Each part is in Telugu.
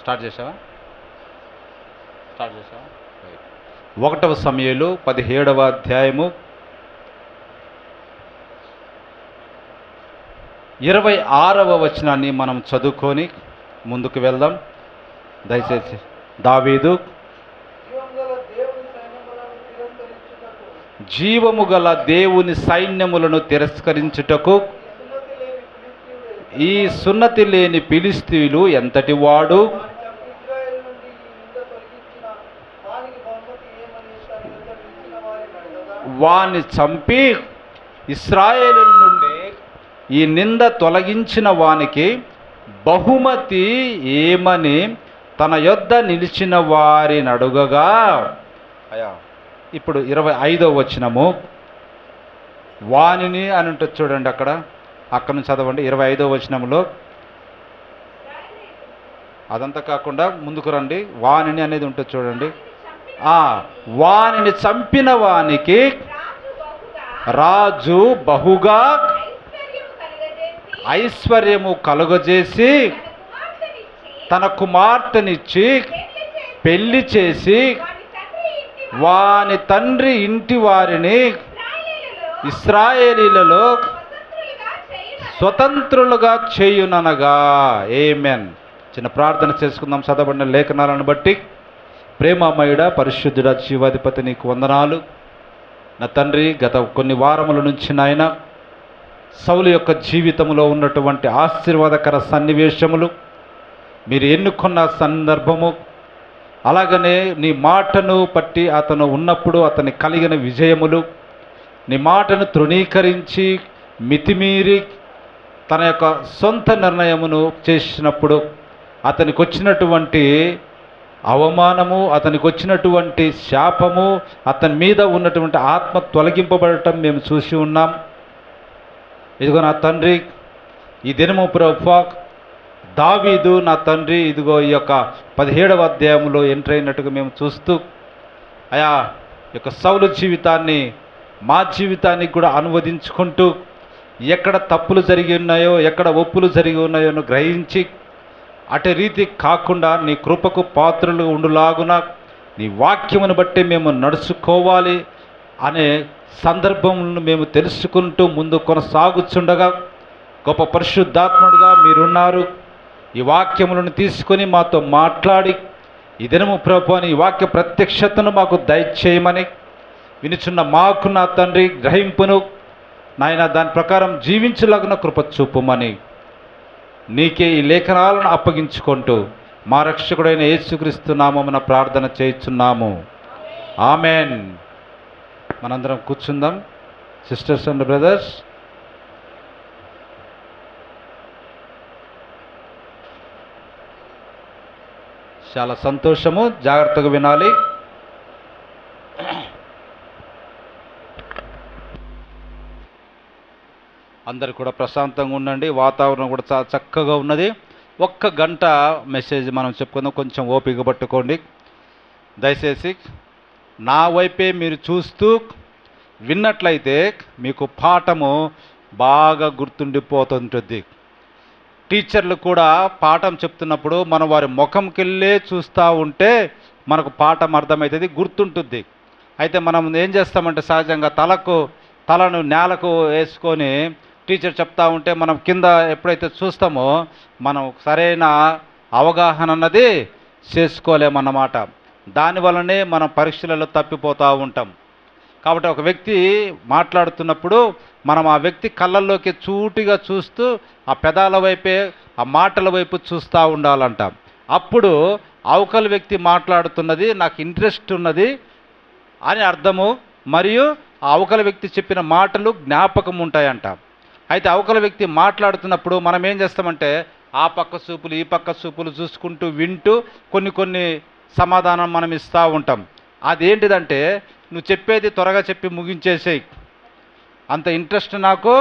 స్టార్ట్ చేసావా? 1 సమూయేలు 17వ అధ్యాయము 26వ వచనాన్ని మనం చదువుకొని ముందుకు వెళ్దాం. దయచేసి. దావీదు జీవము గల దేవుని సైన్యములను తిరస్కరించుటకు ఈ సున్నతి లేని ఫిలిష్తీయులు ఎంతటి వాడు, వాని చంపి ఇశ్రాయేలు నుండి ఈ నింద తొలగించిన వానికి బహుమతి ఏమని తన యొద్ద నిలిచిన వారిని అడుగగా. ఇప్పుడు 25వ వచనము వానిని అని ఉంటుంది చూడండి, అక్కడ నుంచి చదవండి. 25వ వచనంలో అదంతా కాకుండా ముందుకు రండి, వానిని అనేది ఉంటుంది చూడండి. వానిని చంపిన వానికి రాజు బహుగా ఐశ్వర్యము కలుగజేసి తన కుమార్తెనిచ్చి పెళ్లి చేసి వాని తండ్రి ఇంటి వారిని ఇశ్రాయేలీలలో స్వతంత్రులుగా చేయుననగా. ఆమేన్. చిన్న ప్రార్థన చేసుకుందాం. చదవబడిన లేఖనాలను బట్టి ప్రేమమయుడ పరిశుద్ధుడ జీవాధిపతి నీకు వందనాలు నా తండ్రి. గత కొన్ని వారముల నుంచి నాయన సౌలు యొక్క జీవితంలో ఉన్నటువంటి ఆశీర్వాదకర సన్నివేశములు, మీరు ఎన్నుకున్న సందర్భము, అలాగనే నీ మాటను బట్టి అతను ఉన్నప్పుడు అతని కలిగిన విజయములు, నీ మాటను తృణీకరించి మితిమీరి తన యొక్క సొంత నిర్ణయమును చేసినప్పుడు అతనికి వచ్చినటువంటి అవమానము, అతనికి వచ్చినటువంటి శాపము, అతని మీద ఉన్నటువంటి ఆత్మ తొలగింపబడటం మేము చూసి ఉన్నాం. ఇదిగో నా తండ్రి, ఈ దినము ప్రభువా దావీదు నా తండ్రి ఇదిగో ఈ యొక్క 17వ అధ్యాయంలో ఎంటర్ అయినట్టుగా మేము చూస్తూ అయా యొక్క సౌలు జీవితాన్ని మా జీవితానికి కూడా అనువదించుకుంటూ ఎక్కడ తప్పులు జరిగి ఉన్నాయో, ఎక్కడ ఒప్పులు జరిగి ఉన్నాయో గ్రహించి అటు రీతి కాకుండా నీ కృపకు పాత్రలు ఉండులాగున నీ వాక్యమును బట్టి మేము నడుచుకోవాలి అనే సందర్భములను మేము తెలుసుకుంటూ ముందు కొనసాగుచుండగా గొప్ప పరిశుద్ధాత్ముడుగా మీరున్నారు. ఈ వాక్యములను తీసుకొని మాతో మాట్లాడి ఈ దినము ప్రభువా నీ వాక్య ప్రత్యక్షతను మాకు దయచేయమని, వినుచున్న మాకు నా తండ్రి గ్రహింపును నాయన దాని ప్రకారం జీవించలాగిన కృప చూపుమని నీకే ఈ లేఖనాలను అప్పగించుకుంటూ మా రక్షకుడైన యేసుక్రీస్తు నామమున ప్రార్థన చేయుచున్నాము. ఆమెన్. మనందరం కూర్చుందాం. సిస్టర్స్ అండ్ బ్రదర్స్, చాలా సంతోషము. జాగ్రత్తగా వినాలి. అందరు కూడా ప్రశాంతంగా ఉండండి. వాతావరణం కూడా చాలా చక్కగా ఉన్నది. 1 గంట మెసేజ్ మనం చెప్పుకుందాం. కొంచెం ఓపిక పట్టుకోండి దయచేసి. నా వైపే మీరు చూస్తూ విన్నట్లయితే మీకు పాఠము బాగా గుర్తుండిపోతుంటుంది. టీచర్లు కూడా పాఠం చెప్తున్నప్పుడు మనం వారి ముఖంకెళ్ళే చూస్తూ ఉంటే మనకు పాఠం అర్థమవుతుంది, గుర్తుంటుంది. అయితే మనం ఏం చేస్తామంటే సహజంగా తలను నేలకు వేసుకొని టీచర్ చెప్తా ఉంటే మనం కింద ఎప్పుడైతే చూస్తామో మనం సరైన అవగాహన అన్నది చేసుకోలేమన్నమాట. దానివల్లనే మనం పరీక్షలలో తప్పిపోతూ ఉంటాం. కాబట్టి ఒక వ్యక్తి మాట్లాడుతున్నప్పుడు మనం ఆ వ్యక్తి కళ్ళల్లోకి సూటిగా చూస్తూ ఆ పెదాల వైపే, ఆ మాటల వైపు చూస్తూ ఉండాలంట. అప్పుడు అవతల వ్యక్తి మాట్లాడుతున్నది నాకు ఇంట్రెస్ట్ ఉన్నది అని అర్థము, మరియు ఆ అవతల వ్యక్తి చెప్పిన మాటలు జ్ఞాపకం ఉంటాయంట. అయితే అవతల వ్యక్తి మాట్లాడుతున్నప్పుడు మనం ఏం చేస్తామంటే ఆ పక్క చూపులు ఈ పక్క చూపులు చూసుకుంటూ వింటూ కొన్ని సమాధానం మనం ఇస్తూ ఉంటాం. అదేంటిదంటే నువ్వు చెప్పేది త్వరగా చెప్పి ముగించేసేయి, అంత ఇంట్రెస్ట్ నాకు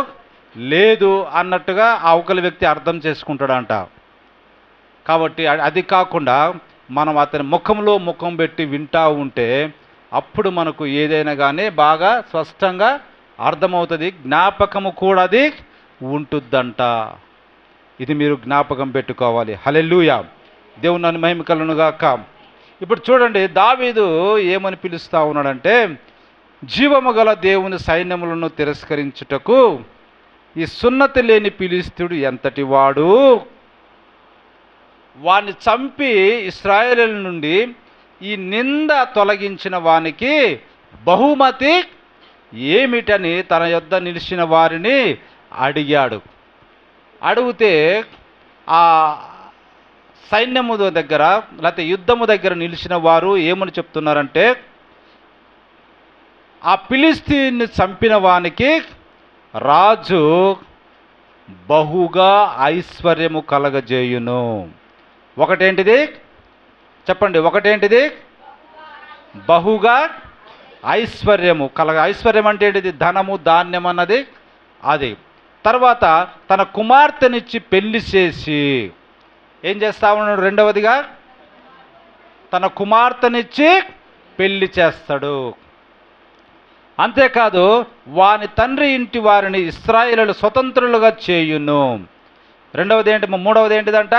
లేదు అన్నట్టుగా ఆ అవతల వ్యక్తి అర్థం చేసుకుంటాడంట. కాబట్టి అది కాకుండా మనం అతని ముఖంలో ముఖం పెట్టి వింటూ ఉంటే అప్పుడు మనకు ఏదైనా కానీ బాగా స్పష్టంగా అర్థమవుతుంది, జ్ఞాపకము కూడా అది ఉంటుందంట. ఇది మీరు జ్ఞాపకం పెట్టుకోవాలి. హల్లెలూయా. దేవుని నామమునకు మహిమ కలుగును గాక. ఇప్పుడు చూడండి, దావీదు ఏమని పిలుస్తా ఉన్నాడంటే, జీవము గల దేవుని సైన్యములను తిరస్కరించుటకు ఈ సున్నతి లేని ఫిలిష్తీయుడు ఎంతటి వాడు, వాణ్ణి చంపి ఇశ్రాయేలీయుల నుండి ఈ నింద తొలగించిన వానికి బహుమతి ఏమిటని తన యొద్ద నిలిచిన వారిని అడిగాడు. అడిగితే ఆ సైన్యము దగ్గర లేకపోతే యుద్ధము దగ్గర నిలిచిన వారు ఏమని చెప్తున్నారంటే, ఆ ఫిలిష్తీయుని చంపిన వానికి రాజు బహుగా ఐశ్వర్యము కలగజేయును. ఒకటేంటిది చెప్పండి, ఒకటేంటిది? బహుగా ఐశ్వర్యము ఐశ్వర్యం అంటే ఏంటిది? ధనము, ధాన్యం అన్నది అది. తర్వాత తన కుమార్తెనిచ్చి పెళ్లి చేసి ఏం చేస్తా ఉన్నాడు? రెండవదిగా తన కుమార్తెనిచ్చి పెళ్లి చేస్తాడు. అంతేకాదు, వాని తండ్రి ఇంటి వారిని ఇశ్రాయేలీయులు స్వతంత్రులుగా చేయును. రెండవది ఏంటి? మూడవది ఏంటిదంట?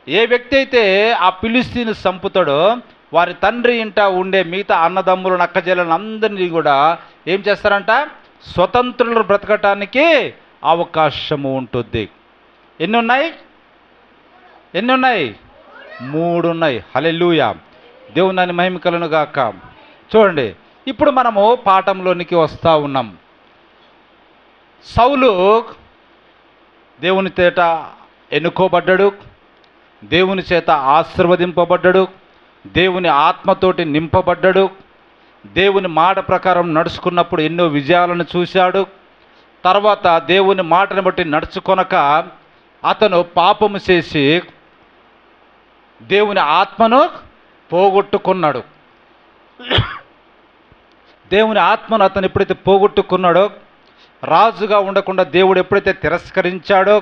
ఏ వ్యక్తి అయితే ఆ ఫిలిష్తీయుని చంపుతాడో వారి తండ్రి ఇంట ఉండే మిగతా అన్నదమ్ములను, అక్కచెల్లెలను అందరినీ కూడా ఏం చేస్తారంట? స్వతంత్రులు బ్రతకటానికి అవకాశము ఉంటుంది. ఎన్ని ఉన్నాయి? 3 ఉన్నాయి. హల్లెలూయా, దేవుని నామమునకు మహిమ కలుగును గాక. చూడండి, ఇప్పుడు మనము పాఠంలోనికి వస్తూ ఉన్నాం. సౌలు దేవుని చేత ఎన్నుకోబడ్డాడు, దేవుని చేత ఆశీర్వదింపబడ్డాడు, దేవుని ఆత్మతోటి నింపబడ్డాడు, దేవుని మాట ప్రకారం నడుచుకున్నప్పుడు ఎన్నో విజయాలను చూశాడు. తర్వాత దేవుని మాటను బట్టి నడుచుకొనక అతను పాపము చేసి దేవుని ఆత్మను పోగొట్టుకున్నాడు. దేవుని ఆత్మను అతను ఎప్పుడైతే పోగొట్టుకున్నాడో, రాజుగా ఉండకుండా దేవుడు ఎప్పుడైతే తిరస్కరించాడో,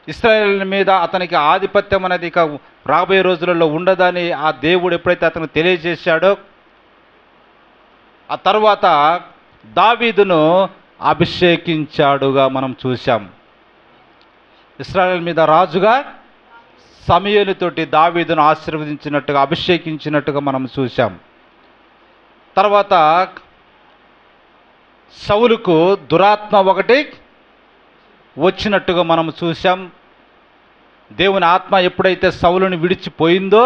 ఇశ్రాయేలు మీద అతనికి ఆధిపత్యం అనేది ఇక రాబోయే రోజులలో ఉండదని ఆ దేవుడు ఎప్పుడైతే అతను తెలియజేశాడో, ఆ తర్వాత దావీదును అభిషేకించాడుగా మనం చూసాం. ఇశ్రాయేలు మీద రాజుగా సమూయేలుతోటి దావీదును ఆశీర్వదించినట్టుగా, అభిషేకించినట్టుగా మనం చూసాం. తర్వాత సౌలుకు దురాత్మ ఒకటి వచ్చినట్టుగా మనం చూసాం. దేవుని ఆత్మ ఎప్పుడైతే సౌలుని విడిచిపోయిందో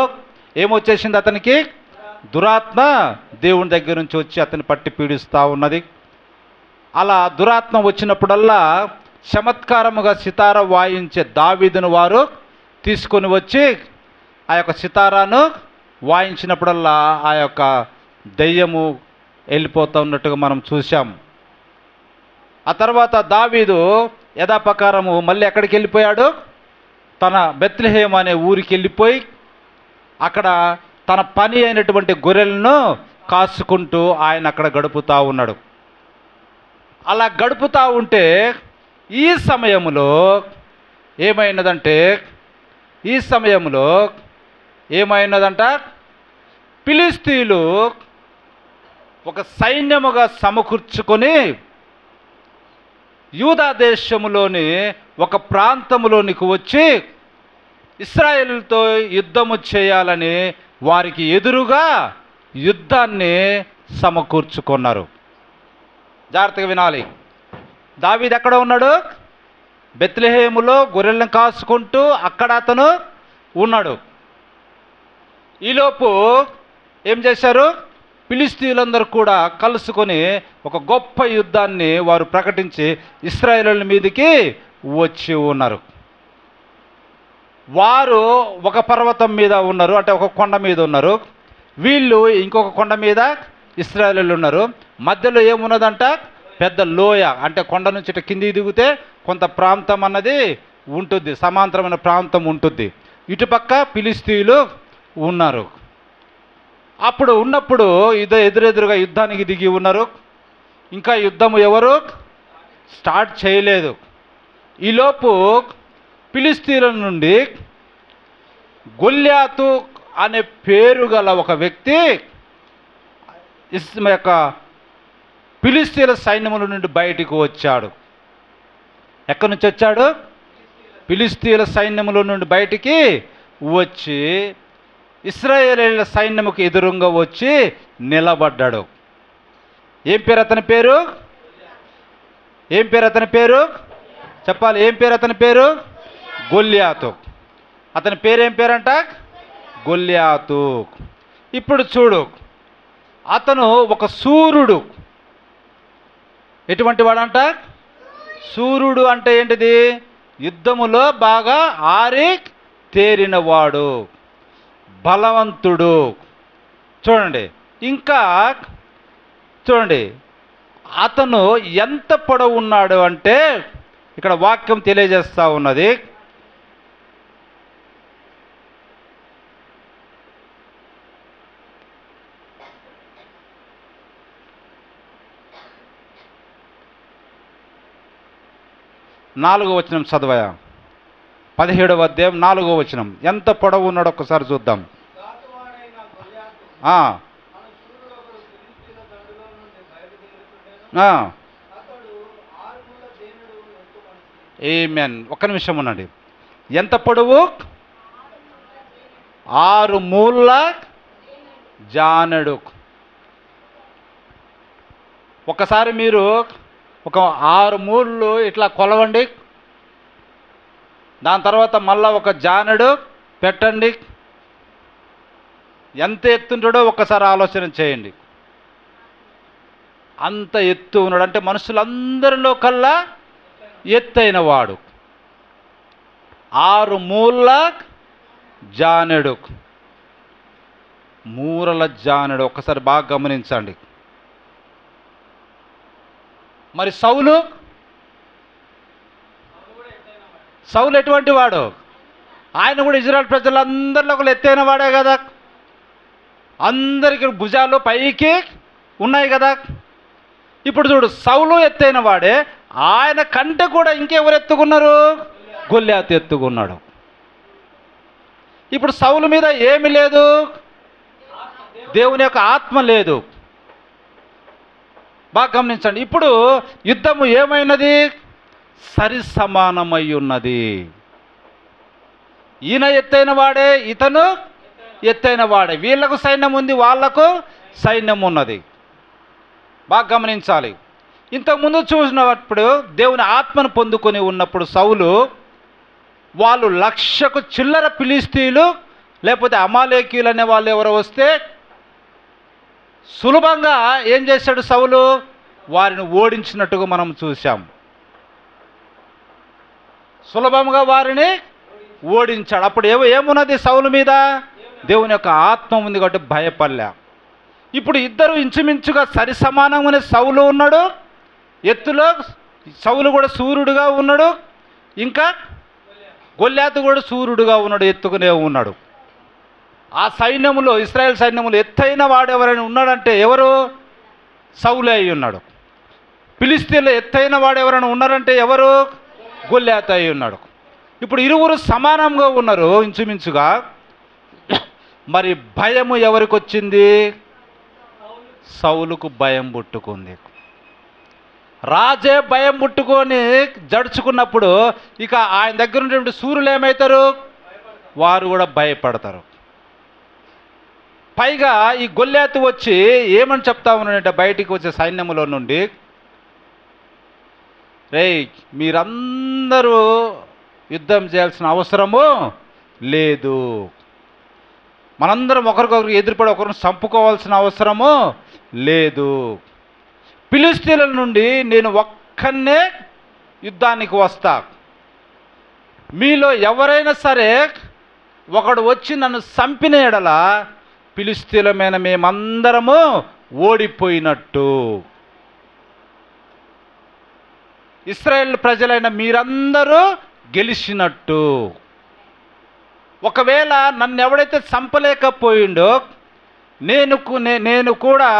ఏమొచ్చేసింది? అతనికి దురాత్మ దేవుని దగ్గర నుంచి వచ్చి అతన్ని పట్టి పీడిస్తూ ఉన్నది. అలా దురాత్మ వచ్చినప్పుడల్లా చమత్కారముగా సితార వాయించే దావీదును వారు తీసుకొని వచ్చి ఆ యొక్క సితారాను వాయించినప్పుడల్లా ఆ యొక్క దెయ్యము వెళ్ళిపోతూ ఉన్నట్టుగా మనం చూసాం. ఆ తర్వాత దావీదు యథాప్రకారము మళ్ళీ ఎక్కడికి వెళ్ళిపోయాడు? తన బెత్లెహేం అనే ఊరికి వెళ్ళిపోయి అక్కడ తన పని అయినటువంటి గొర్రెలను కాసుకుంటూ ఆయన అక్కడ గడుపుతూ ఉన్నాడు. అలా గడుపుతూ ఉంటే ఈ సమయంలో ఏమైనదంట? ఫిలిష్తీయులు ఒక సైన్యముగా సమకూర్చుకొని యూదా దేశములోని ఒక ప్రాంతములోనికి వచ్చి ఇశ్రాయేలుతో యుద్ధము చేయాలని వారికి ఎదురుగా యుద్ధాన్ని సమకూర్చుకున్నారు. జాగ్రత్తగా వినాలి. దావీదు ఎక్కడ ఉన్నాడు? బెత్లెహేములో గొర్రెలను కాసుకుంటూ అక్కడ అతను ఉన్నాడు. ఈలోపు ఏం చేశారు? ఫిలిష్తీయులందరూ కూడా కలుసుకొని ఒక గొప్ప యుద్ధాన్ని వారు ప్రకటించి ఇశ్రాయేలీయుల మీదకి వచ్చి ఉన్నారు. వారు ఒక పర్వతం మీద ఉన్నారు, అంటే ఒక కొండ మీద ఉన్నారు. వీళ్ళు ఇంకొక కొండ మీద ఇశ్రాయేలీయులు ఉన్నారు. మధ్యలో ఏమున్నదంట? పెద్ద లోయ, అంటే కొండ నుంచి కిందికి దిగితే కొంత ప్రాంతం అన్నది ఉంటుంది, సమాంతరమైన ప్రాంతం ఉంటుంది. ఇటుపక్క ఫిలిష్తీయులు ఉన్నారు. అప్పుడు ఉన్నప్పుడు ఎదురెదురుగా యుద్ధానికి దిగి ఉన్నారు. ఇంకా యుద్ధము ఎవరు స్టార్ట్ చేయలేదు. ఈలోపు ఫిలిష్తీయుల నుండి గొల్యాతు అనే పేరు గల ఒక వ్యక్తి యొక్క ఫిలిష్తీయుల సైన్యముల నుండి బయటికి వచ్చాడు. ఎక్కడి నుంచి వచ్చాడు? ఫిలిష్తీయుల సైన్యముల నుండి బయటికి వచ్చి ఇశ్రాయేలీయుల సైన్యముకు ఎదురుగా వచ్చి నిలబడ్డాడు. ఏం పేరు అతని పేరు? ఏం పేరు అతని పేరు? చెప్పాలి. ఏం పేరు అతని పేరు? గొల్యాతు. అతని పేరేం పేరంట? గొల్యాతు. ఇప్పుడు చూడు, అతను ఒక శూరుడు. ఎటువంటి వాడంట? శూరుడు అంటే ఏంటిది? యుద్ధములో బాగా ఆరి తేరినవాడు, బలవంతుడు. చూడండి, ఇంకా చూడండి, అతను ఎంత పొడవు ఉన్నాడు అంటే ఇక్కడ వాక్యం తెలియజేస్తూ ఉన్నది. నాలుగో వచనం చదవయా. 17వ అధ్యాయం 4వ వచనం. ఎంత పొడవు ఉన్నాడు ఒక్కసారి చూద్దాం. ఆమేన్. ఒక్క నిమిషం ఉండండి. ఎంత పొడవు? 6 మూల జానెడు. ఒకసారి మీరు ఒక 6 మూళ్ళు ఇట్లా కొలవండి. దాని తర్వాత మళ్ళా ఒక జానెడు పెట్టండి. ఎంత ఎత్తుంటాడో ఒక్కసారి ఆలోచన చేయండి. అంత ఎత్తు ఉన్నాడు అంటే మనుషులందరిలో కల్లా ఎత్తైన వాడు. 6 మూల జానెడు, మూరల జానెడు. ఒక్కసారి బాగా గమనించండి. మరి సౌలు ఎటువంటి వాడు? ఆయన కూడా ఇజ్రాయెల్ ప్రజలందరిలో ఒకళ్ళు ఎత్తైన వాడే కదా. అందరికీ భుజాలు పైకి ఉన్నాయి కదా. ఇప్పుడు చూడు, సౌలు ఎత్తైన వాడే, ఆయన కంటే కూడా ఇంకెవరు ఎత్తుకున్నారు? గొల్యాతు ఎత్తుకున్నాడు. ఇప్పుడు సౌలు మీద ఏమి లేదు? దేవుని యొక్క ఆత్మ లేదు. బాగా గమనించండి. ఇప్పుడు యుద్ధము ఏమైనది? సరి సమానమై ఉన్నది. ఈయన ఎత్తైన వాడే, ఇతను ఎత్తైన వాడే. వీళ్ళకు సైన్యం ఉంది, వాళ్లకు సైన్యం ఉన్నది. బాగా గమనించాలి. ఇంతకుముందు చూసినప్పుడు దేవుని ఆత్మను పొందుకొని ఉన్నప్పుడు సౌలు, వాళ్ళు 1,00,000కు చిల్లర ఫిలిష్తీయులు లేకపోతే అమాలేకీయులు అనే వాళ్ళు ఎవరో వస్తే సులభంగా ఏం చేశాడు సౌలు? వారిని ఓడించినట్టుగా మనం చూసాం. సులభంగా వారిని ఓడించాడు. అప్పుడు ఏమున్నది సౌలు మీద? దేవుని యొక్క ఆత్మ ఉంది కాబట్టి భయపడలే. ఇప్పుడు ఇద్దరు ఇంచుమించుగా సరి సమానమైన సౌలు ఉన్నాడు ఎత్తులో, సౌలు కూడా సూర్యుడుగా ఉన్నాడు, ఇంకా గొల్యాతు కూడా సూర్యుడుగా ఉన్నాడు, ఎత్తుకునే ఉన్నాడు. ఆ సైన్యములో, ఇశ్రాయేల్ సైన్యములో ఎత్తైన వాడు ఎవరైనా ఉన్నాడంటే ఎవరు? సౌలే అయి ఉన్నాడు. ఫిలిష్తీయుల్లో ఎత్తైన వాడు ఎవరైనా ఉన్నారంటే ఎవరు? గొల్యాతు అయి ఉన్నాడు. ఇప్పుడు ఇరువురు సమానంగా ఉన్నారు ఇంచుమించుగా. మరి భయము ఎవరికి వచ్చింది? సౌలుకు భయం పుట్టుకుంది. రాజే భయం పుట్టుకొని జడుచుకున్నప్పుడు ఇక ఆయన దగ్గర ఉన్నటువంటి సూర్యులు ఏమవుతారు? వారు కూడా భయపడతారు. పైగా ఈ గొల్యాతు వచ్చి ఏమని చెప్తా ఉన్నాడంటే బయటికి వచ్చే సైన్యములో నుండి, రేయ్ మీరందరూ యుద్ధం చేయాల్సిన అవసరము లేదు, మనందరం ఒకరికొకరికి ఎదురుపడి ఒకరిని చంపుకోవాల్సిన అవసరము లేదు, ఫిలిష్తీయుల నుండి నేను ఒక్కనే యుద్ధానికి వస్తా, మీలో ఎవరైనా సరే ఒకడు వచ్చి నన్ను చంపిన ఎడల ఫిలిష్తీయుల మీద మేమందరము ఓడిపోయినట్టు, ఇశ్రాయేల్ ప్రజలైన మీరందరూ గెలిచినట్టు. ఒకవేళ నన్ను ఎవడైతే చంపలేకపోయిండో నేను కూడా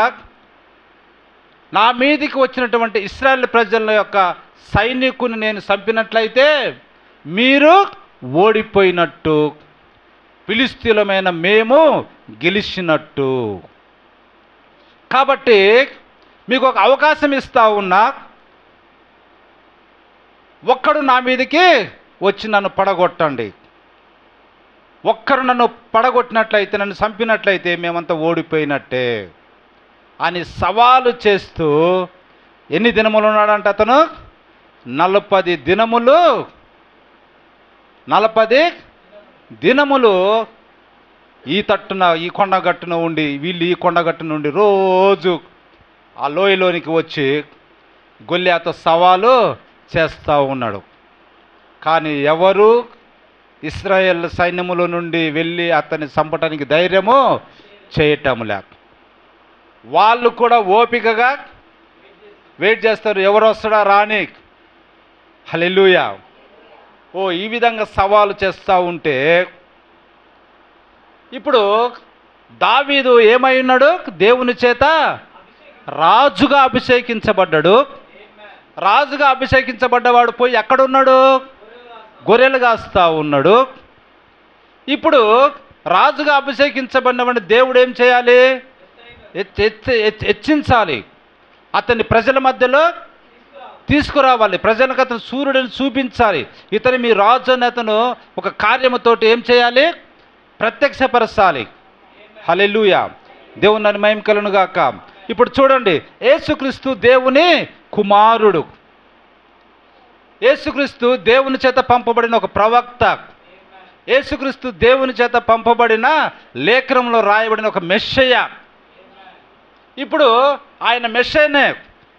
నా మీదికి వచ్చినటువంటి ఇశ్రాయేల్ ప్రజల యొక్క సైనికుని నేను చంపినట్లయితే మీరు ఓడిపోయినట్టు, ఫిలిష్తీయులమైన మేము గెలిచినట్టు. కాబట్టి మీకు ఒక అవకాశం ఇస్తా ఉన్నా, ఒక్కడు నా మీదకి వచ్చి నన్ను పడగొట్టండి, ఒక్కరు నన్ను పడగొట్టినట్లయితే, నన్ను చంపినట్లయితే మేమంతా ఓడిపోయినట్టే అని సవాలు చేస్తూ ఎన్ని దినములు ఉన్నాడంట అతను? 40 దినములు. 40 దినములు ఈ తట్టున, ఈ కొండగట్టున ఉండి, వీళ్ళు ఈ కొండగట్టున ఉండి రోజు ఆ లోయలోనికి వచ్చి గొల్లియాతో సవాలు చేస్తూ ఉన్నాడు. కానీ ఎవరు ఇశ్రాయేల్ సైన్యముల నుండి వెళ్ళి అతన్ని చంపటానికి ధైర్యము చేయటం లేక, వాళ్ళు కూడా ఓపికగా వెయిట్ చేస్తారు, ఎవరు వస్తాడా రాని. హల్లెలూయా. ఈ విధంగా సవాలు చేస్తూ ఉంటే ఇప్పుడు దావీదు ఏమై ఉన్నాడు? దేవుని చేత రాజుగా అభిషేకించబడ్డాడు. రాజుగా అభిషేకించబడ్డవాడు పోయి ఎక్కడున్నాడు? గొర్రెలు కాస్తా ఉన్నాడు. ఇప్పుడు రాజుగా అభిషేకించబడినవాడిని దేవుడు ఏం చేయాలి? హెచ్చించాలి. అతన్ని ప్రజల మధ్యలో తీసుకురావాలి. ప్రజలకు అతను సూర్యుడిని చూపించాలి. ఇతను మీ రాజు అని అతను ఒక కార్యముతోటి ఏం చేయాలి? ప్రత్యక్షపరచాలి. హల్లెలూయా. దేవుని మహిమ కలుగును గాక. ఇప్పుడు చూడండి, యేసుక్రీస్తు దేవుని కుమారుడు. యేసుక్రీస్తు దేవుని చేత పంపబడిన ఒక ప్రవక్త. యేసుక్రీస్తు దేవుని చేత పంపబడిన లేఖనంలో రాయబడిన ఒక మెస్సయ్య. ఇప్పుడు ఆయన మెస్సయ్యనే,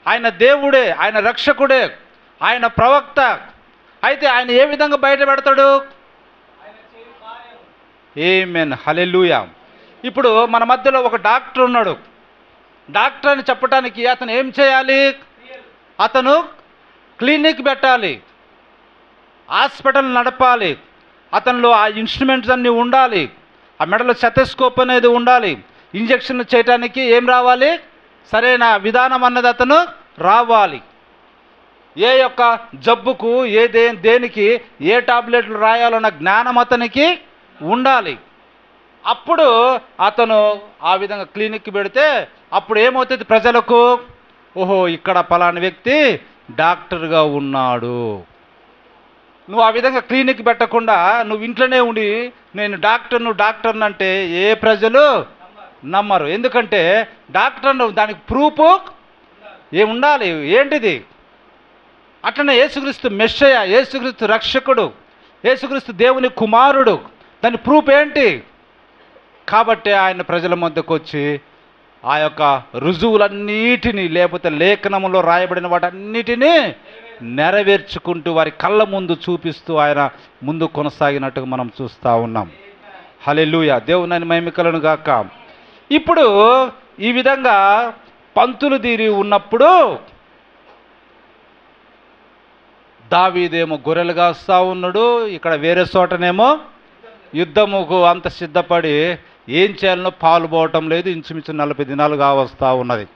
ఆయన దేవుడే, ఆయన రక్షకుడే, ఆయన ప్రవక్త. అయితే ఆయన ఏ విధంగా బయట పెడతాడు? ఆమేన్. హల్లెలూయా. ఇప్పుడు మన మధ్యలో ఒక డాక్టర్ ఉన్నాడు. డాక్టర్ అని చెప్పడానికి అతను ఏం చేయాలి? అతను క్లినిక్ పెట్టాలి, హాస్పిటల్ నడపాలి. అతనిలో ఆ ఇన్స్ట్రుమెంట్స్ అన్నీ ఉండాలి. ఆ మెడలో స్టెతస్కోప్ అనేది ఉండాలి. ఇంజక్షన్ చేయడానికి ఏం రావాలి? సరైన విధానం అన్నది అతను రావాలి. ఏ యొక్క జబ్బుకు దేనికి ఏ టాబ్లెట్లు రాయాలన్న జ్ఞానం అతనికి ఉండాలి. అప్పుడు అతను ఆ విధంగా క్లినిక్ పెడితే అప్పుడు ఏమవుతుంది? ప్రజలకు, ఓహో ఇక్కడ పలానా వ్యక్తి డాక్టర్గా ఉన్నాడు. నువ్వు ఆ విధంగా క్లినిక్ పెట్టకుండా నువ్వు ఇంట్లోనే ఉండి నేను డాక్టర్ను అంటే ఏ ప్రజలు నమ్మరు. ఎందుకంటే డాక్టర్ దానికి ప్రూఫ్ ఏముండాలి? ఏంటిది? అట్లనే యేసుక్రీస్తు మెస్సయ్య, యేసుక్రీస్తు రక్షకుడు, యేసుక్రీస్తు దేవుని కుమారుడు. దాని ప్రూఫ్ ఏంటి? కాబట్టి ఆయన ప్రజల మధ్యకు వచ్చి ఆ యొక్క రుజువులన్నిటినీ, లేకపోతే లేఖనములో రాయబడిన వాటన్నిటినీ నెరవేర్చుకుంటూ వారి కళ్ళ ముందు చూపిస్తూ ఆయన ముందు కొనసాగినట్టుగా మనం చూస్తూ ఉన్నాం. హల్లెలూయా. దేవుని మహిమ కలుగును గాక. ఇప్పుడు ఈ విధంగా పంతులు తీరి ఉన్నప్పుడు దావీదేమో గొర్రెలు కాస్తా ఉన్నాడు. ఇక్కడ వేరే చోటనేమో యుద్ధముకు అంత సిద్ధపడి ఏం చేయాలనో పాల్పోవటం లేదు. ఇంచుమించు 40 దినాలుగా వస్తూ ఉన్నది.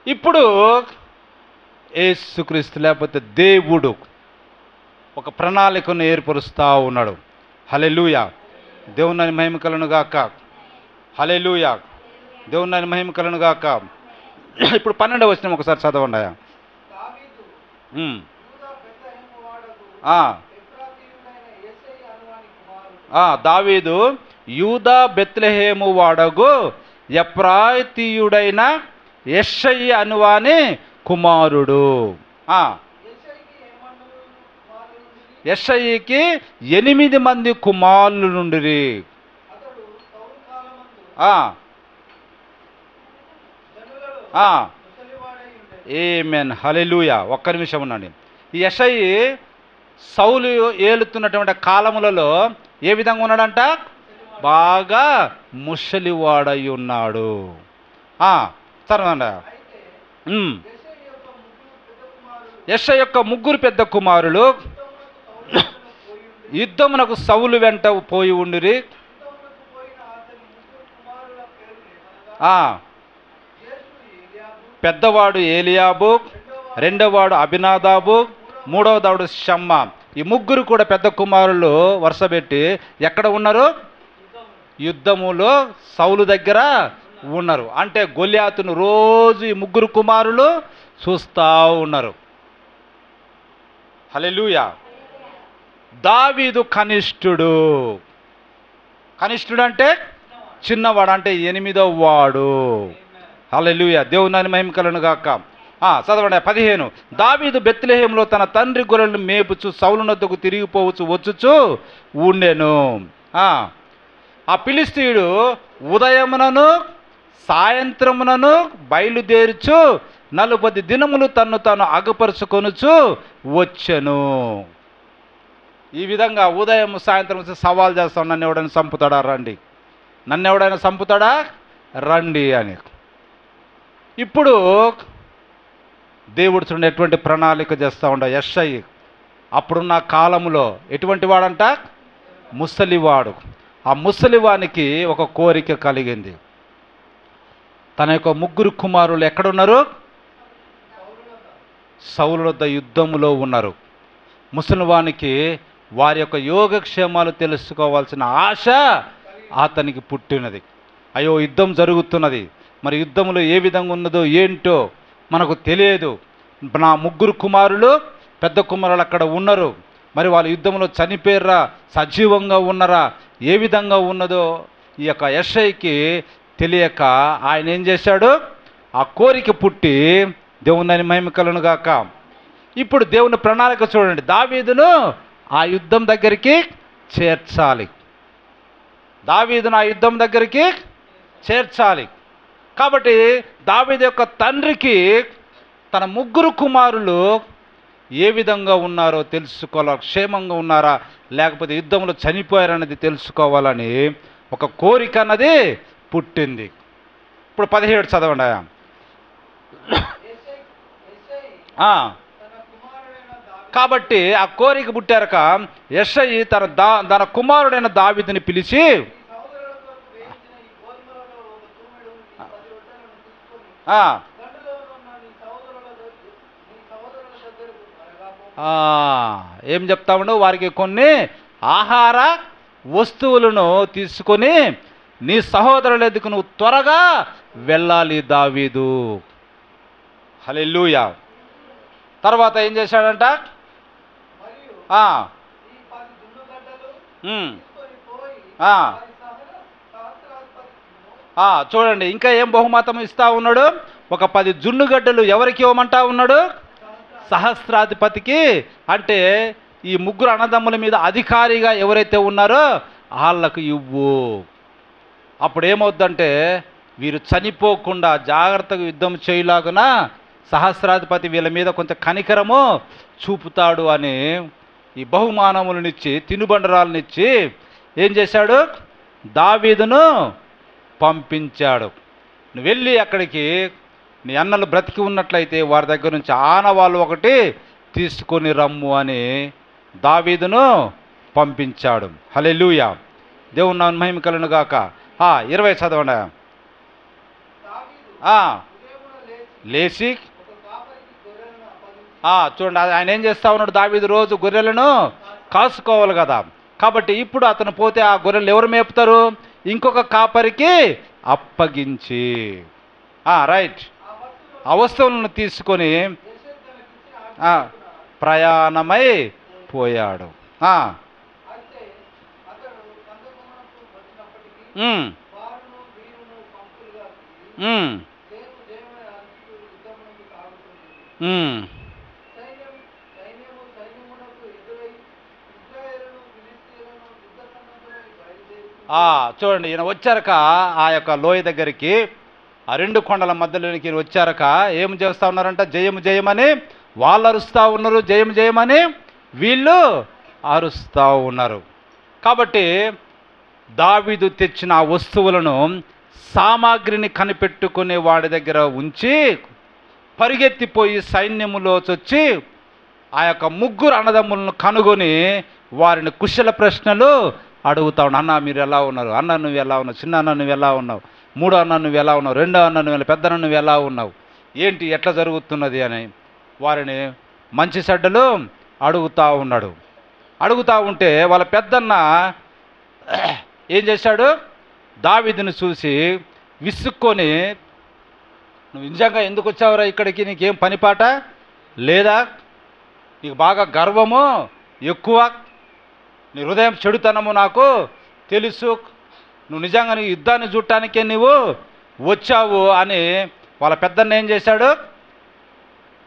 ఇప్పుడు యేసుక్రీస్తు లేకపోతే దేవుడు ఒక ప్రణాళికను ఏర్పరుస్తూ ఉన్నాడు. హల్లెలూయా. దేవుని మహిమ కలుగును గాక. హల్లెలూయా. దేవుని మహిమ కలుగును గాక. ఇప్పుడు 12వ వచనం ఒకసారి చదవండి. దావీదు యూదా బెత్లెహేము వాడగు ఎఫ్రాయితీయుడైన యెషయి అనువాని కుమారుడు. యెషయికి 8 మంది కుమారులు నుండిరి. ఆమేన్. హల్లెలూయా. ఒక్క నిమిషం ఉండండి. ఈ యెషయి సౌలు ఏలుతున్నటువంటి కాలములలో ఏ విధంగా ఉన్నాడంట? బాగా ముసలివాడై ఉన్నాడు. చదవండి. యెషయి యొక్క 3 పెద్ద కుమారులు యుద్ధమునకు సౌలు వెంట పోయి ఉండిరి. పెద్దవాడు ఏలియాబు, రెండవవాడు అబినాదాబు, మూడవదాడు షమ్మా. ఈ 3 కూడా పెద్ద కుమారులు వరుసపెట్టి ఎక్కడ ఉన్నారు? యుద్ధములో సౌలు దగ్గర ఉన్నారు. అంటే గొల్లియాతును రోజు ఈ 3 కుమారులు చూస్తూ ఉన్నారు. హల్లెలూయా. దావీదు కనిష్ఠుడు. కనిష్ఠుడు అంటే చిన్నవాడు, అంటే 8వ వాడు. హల్లెలూయా, దేవుని మహిమ కలుగును గాక. చదవండి 15. దావీదు బెత్లెహేములో తన తండ్రి గొర్రెలను మేపుచు సౌలునొద్దకు తిరిగిపోవచ్చు వచ్చుచు ఉండెను. ఆ ఫిలిష్తీయుడు ఉదయమునను సాయంత్రమునను బయలుదేరుచు 40 దినములు తన్ను తాను అగపరుచుకొనుచు వచ్చెను. ఈ విధంగా ఉదయం సాయంత్రం సవాల్ చేస్తాం, నన్ను ఎవడైనా చంపుతాడా రండి, నన్ను ఎవడైనా చంపుతాడా రండి అని. ఇప్పుడు దేవుడు చూడండి ఎటువంటి ప్రణాళిక చేస్తూ ఉండ. యెషై అప్పుడున్న కాలంలో ఎటువంటి వాడంట? ముసలివాడు. ఆ ముసలివానికి ఒక కోరిక కలిగింది. తన యొక్క 3 కుమారులు ఎక్కడున్నారు? సౌలు వద్ద యుద్ధములో ఉన్నారు. ముసలివానికి వారి యొక్క యోగక్షేమాలు తెలుసుకోవాల్సిన ఆశ అతనికి పుట్టినది. అయ్యో యుద్ధం జరుగుతున్నది, మరి యుద్ధంలో ఏ విధంగా ఉన్నదో ఏంటో మనకు తెలియదు. నా 3 కుమారులు, పెద్ద కుమారులు అక్కడ ఉన్నారు, మరి వాళ్ళు యుద్ధంలో చనిపోయారా సజీవంగా ఉన్నారా ఏ విధంగా ఉన్నదో ఈ యొక్క యెషైకి తెలియక ఆయన ఏం చేశాడు? ఆ కోరిక పుట్టి, దేవుని మహిమ కలుగును గాక. ఇప్పుడు దేవుని ప్రణాళిక చూడండి, దావీదును ఆ యుద్ధం దగ్గరికి చేర్చాలి. దావీదును ఆ యుద్ధం దగ్గరికి చేర్చాలి. కాబట్టి దావీదు యొక్క తండ్రికి తన 3 కుమారులు ఏ విధంగా ఉన్నారో తెలుసుకోవాలి, క్షేమంగా ఉన్నారా లేకపోతే యుద్ధంలో చనిపోయారన్నది తెలుసుకోవాలని ఒక కోరిక అన్నది పుట్టింది. ఇప్పుడు 17 చదవండి. కాబట్టి ఆ కోరిక పుట్టారక యెషై తన కుమారుడైన దావీదుని పిలిచి, ఏం చెప్తామను, వారికి కొన్ని ఆహార వస్తువులను తీసుకొని నీ సహోదరుల ఎదుకు నువ్వు త్వరగా వెళ్ళాలి దావీదు. హల్లెలూయా. తర్వాత ఏం చేశాడంట? చూడండి ఇంకా ఏం బహుమతం ఇస్తా ఉన్నాడు? ఒక 10 జున్నుగడ్డలు ఎవరికి ఇవ్వమంటా ఉన్నాడు? సహస్రాధిపతికి. అంటే ఈ 3 అన్నదమ్ముల మీద అధికారిగా ఎవరైతే ఉన్నారో వాళ్ళకు ఇవ్వు. అప్పుడు ఏమవుద్దంటే వీరు చనిపోకుండా జాగ్రత్తగా యుద్ధం చేయలాగున సహస్రాధిపతి వీళ్ళ మీద కొంత కనికరము చూపుతాడు అని ఈ బహుమానములనిచ్చి తినుబండరాలనిచ్చి ఏం చేశాడు? దావీదును పంపించాడు. నువ్వు వెళ్ళి అక్కడికి నీ అన్నలు బ్రతికి ఉన్నట్లయితే వారి దగ్గర నుంచి ఆనవాళ్ళు ఒకటి తీసుకొని రమ్ము అని దావీదును పంపించాడు. హల్లెలూయా, దేవుని నామమునకు మహిమ కలుగును గాక. 20 చదవండి. లేచి చూడండి ఆయన ఏం చేస్తా ఉన్నాడు? దావీదు రోజు గొర్రెలను కాసుకోవాలి కదా. కాబట్టి ఇప్పుడు అతను పోతే ఆ గొర్రెలు ఎవరు మేపుతారు? ఇంకొక కాపరికి అప్పగించి రైట్ ఆ వస్తువులను తీసుకొని ప్రయాణమై పోయాడు. చూడండి ఈయన వచ్చారక ఆ యొక్క లోయ దగ్గరికి, ఆ 2 కొండల మధ్యలోనికి వచ్చారక ఏం చేస్తూ ఉన్నారంట? జయము జయమని వాళ్ళు అరుస్తూ ఉన్నారు, జయం జయమని వీళ్ళు అరుస్తూ ఉన్నారు. కాబట్టి దావీదు తెచ్చిన ఆ వస్తువులను సామాగ్రిని కనిపెట్టుకునే వాడి దగ్గర ఉంచి పరిగెత్తిపోయి సైన్యములో వచ్చి ఆ యొక్క 3 అన్నదమ్ములను కనుగొని వారిని కుశల ప్రశ్నలు అడుగుతా ఉన్నాడు. అన్న మీరు ఎలా ఉన్నారు? అన్న నువ్వు ఎలా ఉన్నావు? చిన్న అన్న నువ్వు ఎలా ఉన్నావు? 3వ అన్న నువ్వు ఎలా ఉన్నావు? 2వ అన్న నువ్వు, పెద్ద అన్న నువ్వు ఎలా ఉన్నావు? ఏంటి ఎట్లా జరుగుతున్నది అని వారిని మంచి చెడ్డలు అడుగుతూ ఉన్నాడు. అడుగుతూ ఉంటే వాళ్ళ పెద్దన్న ఏం చేశాడు? దావీదుని చూసి విసుక్కొని, నువ్వు నిజంగా ఎందుకు వచ్చావురా ఇక్కడికి? నీకేం పనిపాట లేదా? నీకు బాగా గర్వము ఎక్కువ, నీ హృదయం చెడుతనము నాకు తెలుసు. నువ్వు నిజంగా నీ యుద్ధాన్ని చూడటానికే నువ్వు వచ్చావు అని వాళ్ళ పెద్దన్న ఏం చేశాడు,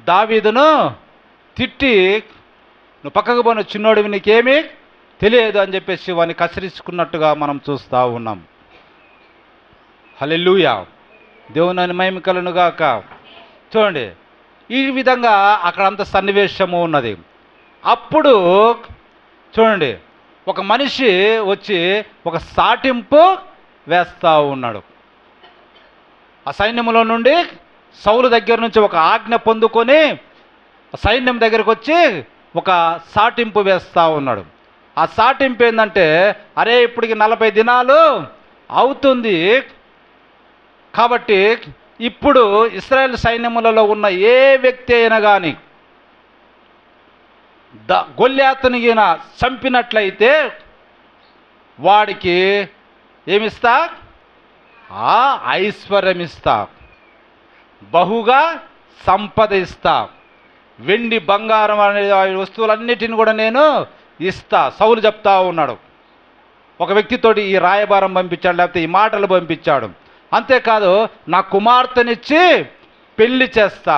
దావీదును తిట్టి, నువ్వు పక్కకు పోయిన చిన్నోడివి, నీకేమీ తెలియదు అని చెప్పేసి వాడిని కసిరించుకున్నట్టుగా మనం చూస్తూ ఉన్నాం. హల్లెలూయా, దేవుని మహిమ కలుగును గాక. చూడండి, ఈ విధంగా అక్కడ అంత సన్నివేశము ఉన్నది. అప్పుడు చూడండి, ఒక మనిషి వచ్చి ఒక సాటింపు వేస్తూ ఉన్నాడు. ఆ సైన్యంలో నుండి సౌలు దగ్గర నుంచి ఒక ఆజ్ఞ పొందుకొని సైన్యం దగ్గరికి వచ్చి ఒక సాటింపు వేస్తూ ఉన్నాడు. ఆ సాటింపు ఏంటంటే, అరే ఇప్పటికి 40 దినాలు అవుతుంది కాబట్టి ఇప్పుడు ఇశ్రాయేల్ సైన్యములలో ఉన్న ఏ వ్యక్తి అయినా కానీ గొల్యాతుని చంపినట్లయితే వాడికి ఏమిస్తా, ఆ ఐశ్వర్యం ఇస్తా, బహుగా సంపద ఇస్తా, వెండి బంగారం అనే వస్తువులన్నిటిని కూడా నేను ఇస్తా. సౌలు చెప్తా ఉన్నాడు. ఒక వ్యక్తితోటి ఈ రాయబారం పంపించాడు, లేకపోతే ఈ మాటలు పంపించాడు. అంతేకాదు, నా కుమార్తెనిచ్చి పెళ్లి చేస్తా,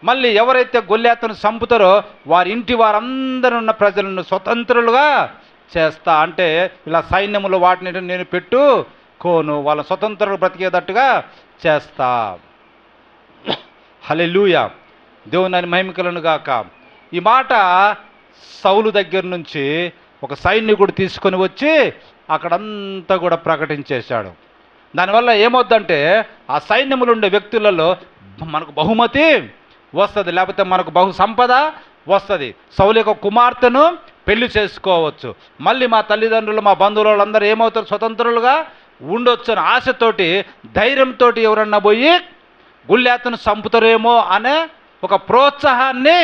మళ్ళీ ఎవరైతే గొల్యాతును చంపుతారో వారి ఇంటి వారందరూ ఉన్న ప్రజలను స్వతంత్రులుగా చేస్తా. అంటే ఇలా సైన్యములు వాటిని నేను పెట్టుకోను, వాళ్ళ స్వతంత్రులు బ్రతికేటట్టుగా చేస్తా. హల్లెలూయా, దేవుని మహిమ కలుగును గాక. ఈ మాట సౌలు దగ్గర నుంచి ఒక సైనికుడు తీసుకొని వచ్చి అక్కడంతా కూడా ప్రకటించేశాడు. దానివల్ల ఏమవుద్దంటే, ఆ సైన్యములు ఉండే వ్యక్తులలో మనకు బహుమతి వస్తుంది, లేకపోతే మనకు బహు సంపద వస్తుంది. సౌలు యొక్క కుమార్తెను పెళ్లి చేసుకోవచ్చు, మళ్ళీ మా తల్లిదండ్రులు మా బంధువులు వాళ్ళందరూ ఏమవుతారు, స్వతంత్రులుగా ఉండొచ్చు అని ఆశతోటి ధైర్యంతో ఎవరన్నా పోయి గొల్యాతును చంపుతారేమో అనే ఒక ప్రోత్సాహాన్ని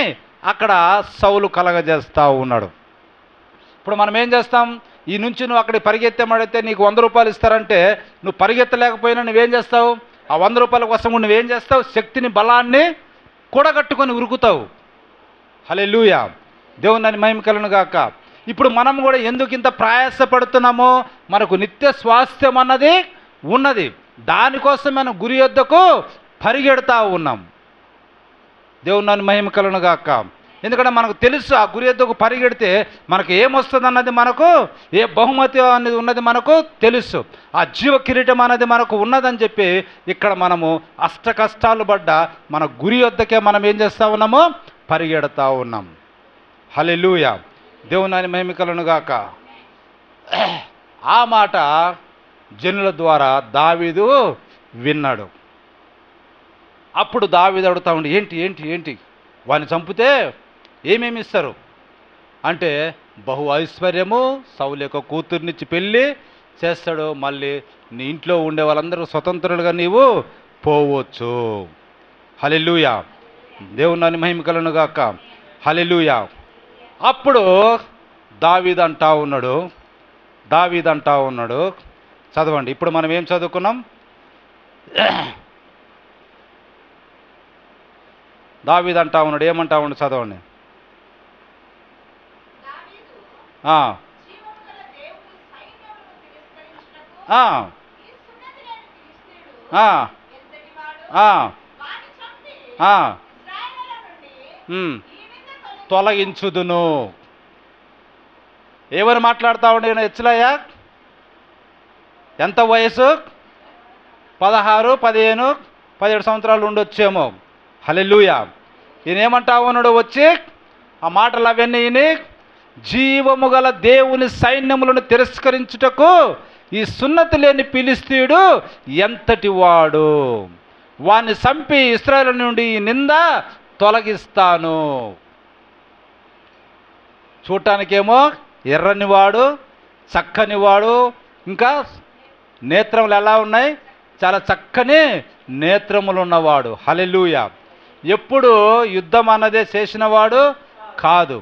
అక్కడ సౌలు కలగజేస్తూ ఉన్నాడు. ఇప్పుడు మనం ఏం చేస్తాం, ఈ నుంచి నువ్వు అక్కడికి పరిగెత్తమడితే నీకు 100 రూపాయలు ఇస్తారంటే నువ్వు పరిగెత్తలేకపోయినా నువ్వేం చేస్తావు, ఆ 100 రూపాయల కోసం నువ్వేం చేస్తావు, శక్తిని బలాన్ని కూడగట్టుకొని ఉరుకుతావు. హల్లెలూయా, దేవుని మహిమ కలుగును గాక. ఇప్పుడు మనం కూడా ఎందుకు ఇంత ప్రయాసపడుతున్నామో, మనకు నిత్య స్వాస్థ్యం అన్నది ఉన్నది, దానికోసం మనం గురి యొద్దకు పరిగెడతా ఉన్నాం. దేవుని మహిమ కలుగును గాక. ఎందుకంటే మనకు తెలుసు, ఆ గురి యొద్దకు పరిగెడితే మనకు ఏమొస్తుంది అన్నది, మనకు ఏ బహుమతి అనేది ఉన్నది మనకు తెలుసు, ఆ జీవ కిరీటం అనేది మనకు ఉన్నదని చెప్పి ఇక్కడ మనము అష్ట కష్టాలు పడ్డ మన గురి యొద్దకే మనం ఏం చేస్తూ ఉన్నామో, పరిగెడతా ఉన్నాం. హల్లెలూయా, దేవుని మహిమ కలుగును గాక. ఆ మాట జనుల ద్వారా దావీదు విన్నాడు. అప్పుడు దావీదు అడుగుతా ఉండి, ఏంటి ఏంటి ఏంటి వాడిని చంపితే ఏమేమి ఇస్తారు అంటే, బహు ఐశ్వర్యము, సౌలు యొక్క కూతుర్నిచ్చి పెళ్ళి చేస్తాడు, మళ్ళీ నీ ఇంట్లో ఉండే వాళ్ళందరూ స్వతంత్రులుగా నీవు పోవచ్చు. హల్లెలూయా, దేవుని మహిమ కలుగును గాక. హల్లెలూయా. అప్పుడు దావీదు అంటా ఉన్నాడు, చదవండి. ఇప్పుడు మనం ఏం చదువుకున్నాం, దావీదు అంటా ఉన్నాడు, ఏమంటా ఉన్నాడు, చదవండి. తొలగించుదును. ఏమని మాట్లాడుతా ఉండే హెచ్చలయ్యా? ఎంత వయసు? 16, 15, 17 సంవత్సరాలు ఉండొచ్చేమో. హల్లెలూయా. ఈయన ఏమంటా ఉన్నాడు వచ్చి, ఆ మాటలు అవన్నీ ఈయన, జీవము గల దేవుని సైన్యములను తిరస్కరించుటకు ఈ సున్నతి లేని ఫిలిష్తీయుడు ఎంతటి వాడు, వాణ్ణి చంపి ఇశ్రాయేలు నుండి ఈ నింద తొలగిస్తాను. చూడటానికేమో ఎర్రనివాడు, చక్కనివాడు, ఇంకా నేత్రములు ఎలా ఉన్నాయి, చాలా చక్కని నేత్రములు ఉన్నవాడు. హల్లెలూయా. ఎప్పుడు యుద్ధం అన్నదే చేసినవాడు కాదు,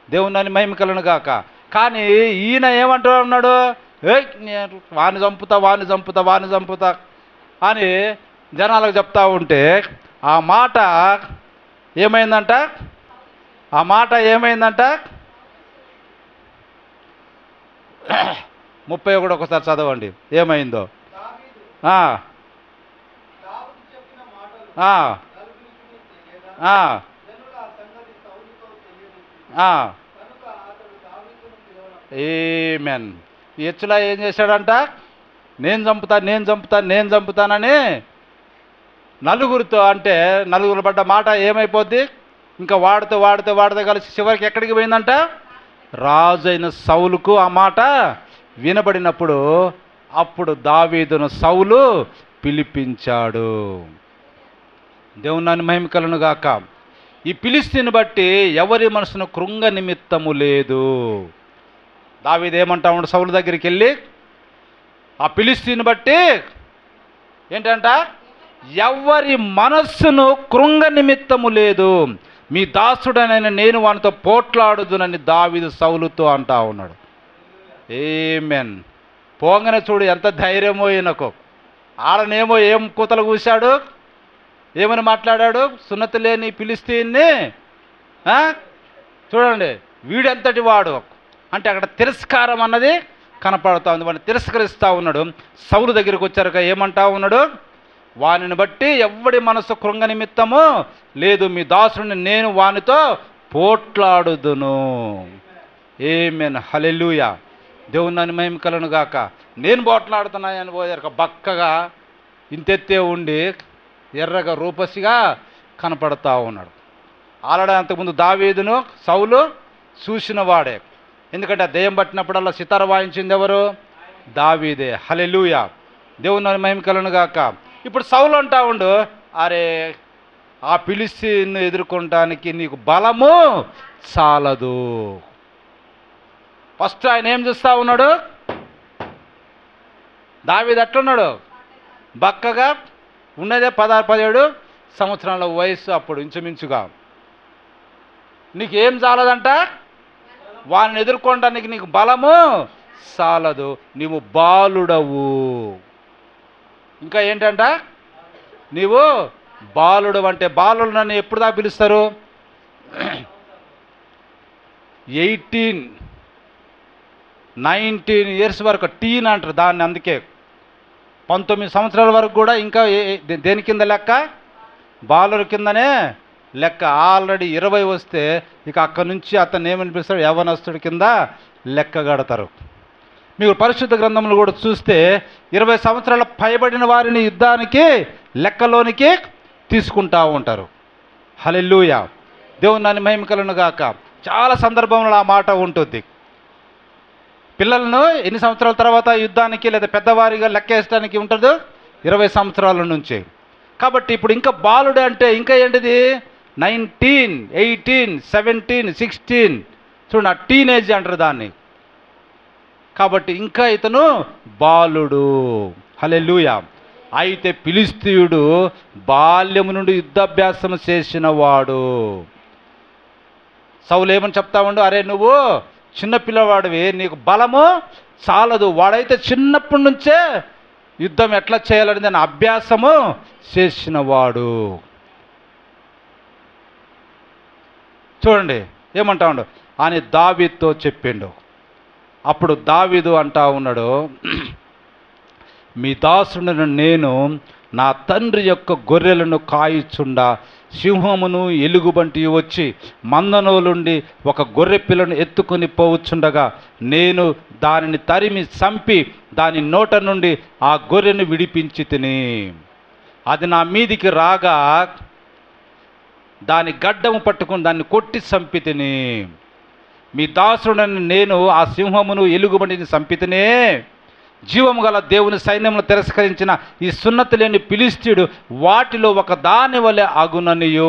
దేవుని మహిమ కలుగును గాక. కానీ ఈయన ఏమంటూ ఉన్నాడు, వాణ్ణి చంపుతా అని జనాలకు చెప్తా ఉంటే ఆ మాట ఏమైందంట, 31 ఒకసారి చదవండి, ఏమైందో. ఆ, ఆ, ఆ, ఆ. ఆమేన్. ఎచ్చులా ఏం చేశాడంట? నేను చంపుతానని నలుగురితో, అంటే నలుగురు పడ్డ మాట ఏమైపోద్ది, ఇంకా వాడితే కలిసి చివరికి ఎక్కడికి పోయిందంట? రాజు అయిన సౌలుకు ఆ మాట వినబడినప్పుడు అప్పుడు దావీదును సౌలు పిలిపించాడు. దేవుని మహిమ కలుగును గాక. ఈ ఫిలిష్తీయుని బట్టి ఎవరి మనసును కృంగ నిమిత్తము లేదు. దావీదు ఏమంటా ఉన్నాడు సౌలు దగ్గరికి వెళ్ళి, ఆ ఫిలిష్తీయుని బట్టి ఏంటంట? ఎవరి మనస్సును కృంగ నిమిత్తము లేదు, మీ దాసుడనైన నేను వానితో పోట్లాడుదునని దావీదు సౌలుతో అంటా ఉన్నాడు. ఆమేన్. పోంగనే చూడు ఎంత ధైర్యమో ఈయనకు. ఆడనేమో ఏం కూతలు కూశాడు, ఏమని మాట్లాడాడు? సున్నతి లేని ఫిలిష్తీయుని చూడండి, వీడెంతటి వాడు అంటే అక్కడ తిరస్కారం అన్నది కనపడుతూ ఉంది. వాడిని తిరస్కరిస్తూ ఉన్నాడు. సౌలు దగ్గరికి వచ్చారుగా ఏమంటా ఉన్నాడు? వానిని బట్టి ఎవడి మనసు కృంగ నిమిత్తము లేదు, మీ దాసుడిని నేను వానితో పోట్లాడుదును. ఆమేన్. హల్లెలూయా. దేవుని మహిమ కలుగును గాక. నేను పోట్లాడుతున్నాయని పోయారు, బక్కగా ఇంతెత్తే ఉండి ఎర్రగా రూపసిగా కనపడతా ఉన్నాడు. ఆల్రెడీ అంతకుముందు దావీదును సౌలు చూసిన వాడే. ఎందుకంటే ఆ దెయ్యం పట్టినప్పుడల్లా సితార వాయించింది ఎవరు? దావీదే. హల్లెలూయా. దేవుని మహిమ కలుగును గాక. ఇప్పుడు సౌలు అంటా ఉండు, అరే ఆ ఫిలిష్తీయుని ఎదుర్కొనడానికి నీకు బలము చాలదు. ఫస్ట్ ఆయన ఏం చూస్తూ ఉన్నాడు? దావీదు ఎట్లున్నాడు? బక్కగా ఉన్నదే 16-17 సంవత్సరాల వయసు అప్పుడు ఇంచుమించుగా. నీకేం చాలదంట? వారిని ఎదుర్కొనడానికి నీకు బలము చాలదు, నీవు బాలుడవు. ఇంకా ఏంటంట? నీవు బాలుడు. అంటే బాలుడు నన్ను ఎప్పుడు దాకా పిలుస్తారు? 18, 19 ఇయర్స్ వరకు టీన్ అంటారు దాన్ని. అందుకే 19 సంవత్సరాల వరకు కూడా ఇంకా దేని కింద లెక్క? బాలుడు కిందనే లెక్క. ఆల్రెడీ 20 వస్తే ఇక అక్కడి నుంచి అతను ఏమని పిలుస్తాడు? యవనస్తుడి కింద లెక్క కడతారు. మీరు పరిశుద్ధ గ్రంథంలో కూడా చూస్తే 20 సంవత్సరాల పైబడిన వారిని యుద్ధానికి లెక్కలోనికి తీసుకుంటా ఉంటారు. హల్లెలూయా. దేవుని మహిమ కలుగును గాక. చాలా సందర్భంలో ఆ మాట ఉంటుంది. పిల్లలను ఎన్ని సంవత్సరాల తర్వాత యుద్ధానికి లేదా పెద్దవారిగా లెక్కేయడానికి ఉంటుందో? 20 సంవత్సరాల నుంచి. కాబట్టి ఇప్పుడు ఇంకా బాలుడు అంటే ఇంకా ఏంటిది? 19, 18, 17, 16 చూడండి, ఆ టీనేజ్ అంటారు దాన్ని. కాబట్టి ఇంకా ఇతను బాలుడు. హల్లెలూయా. అయితే ఫిలిష్తీయుడు బాల్యము నుండి యుద్ధాభ్యాసం చేసిన వాడు. సౌలు ఏమని చెప్తా ఉండు? అరే నువ్వు చిన్నపిల్లవాడివి, నీకు బలము చాలదు. వాడైతే చిన్నప్పటి నుంచే యుద్ధం ఎట్లా చేయాలని దాని అభ్యాసము చేసినవాడు. చూడండి ఏమంటా ఉండు అని దావీదుతో చెప్పిండు. అప్పుడు దావీదు అంటా ఉన్నాడు, మీ దాసుడును నేను నా తండ్రి యొక్క గొర్రెలను కాయిచుండా సింహమును ఎలుగుబంటి వచ్చి మందనోలుండి ఒక గొర్రె పిల్లను ఎత్తుకొని పోవచ్చుండగా నేను దానిని తరిమి చంపి దాని నోట నుండి ఆ గొర్రెను విడిపించి తిని, అది నా మీదికి రాగా దాని గడ్డము పట్టుకుని దాన్ని కొట్టి చంపి తిని, మీ దాసుడని నేను ఆ సింహమును ఎలుగుబంటిని చంపితేనే జీవము గల దేవుని సైన్యమును తిరస్కరించిన ఈ సున్నతి లేని ఫిలిష్తీయుడు వాటిలో ఒక దాని వలె అగుననియు,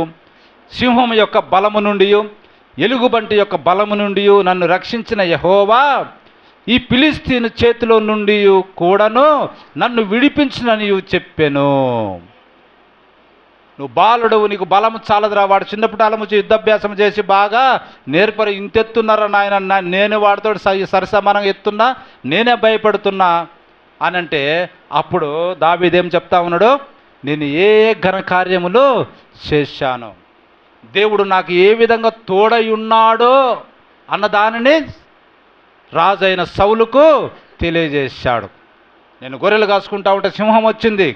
సింహము యొక్క బలము నుండి ఎలుగుబంటి యొక్క బలము నుండి నన్ను రక్షించిన యెహోవా ఈ ఫిలిష్తీయుని చేతిలో నుండి కూడాను నన్ను విడిపించుననియు చెప్పెను. నువ్వు బాలుడు, నీకు బలము చాలదురా. వాడు చిన్నప్పుడు అలముచి యుద్ధాభ్యాసం చేసి బాగా నేర్పరి ఇంతెత్తున్నారా నాయన, నేను వాడితో సరసమానంగా ఎత్తున్నా, నేనే భయపడుతున్నా అని అంటే అప్పుడు దావీదేం చెప్తా ఉన్నాడు? నేను ఏ ఘనకార్యములు చేశాను, దేవుడు నాకు ఏ విధంగా తోడై ఉన్నాడో అన్న దానిని రాజైన సౌలుకు తెలియజేశాడు. నేను గొర్రెలు కాసుకుంటా ఉంటే సింహం వచ్చింది.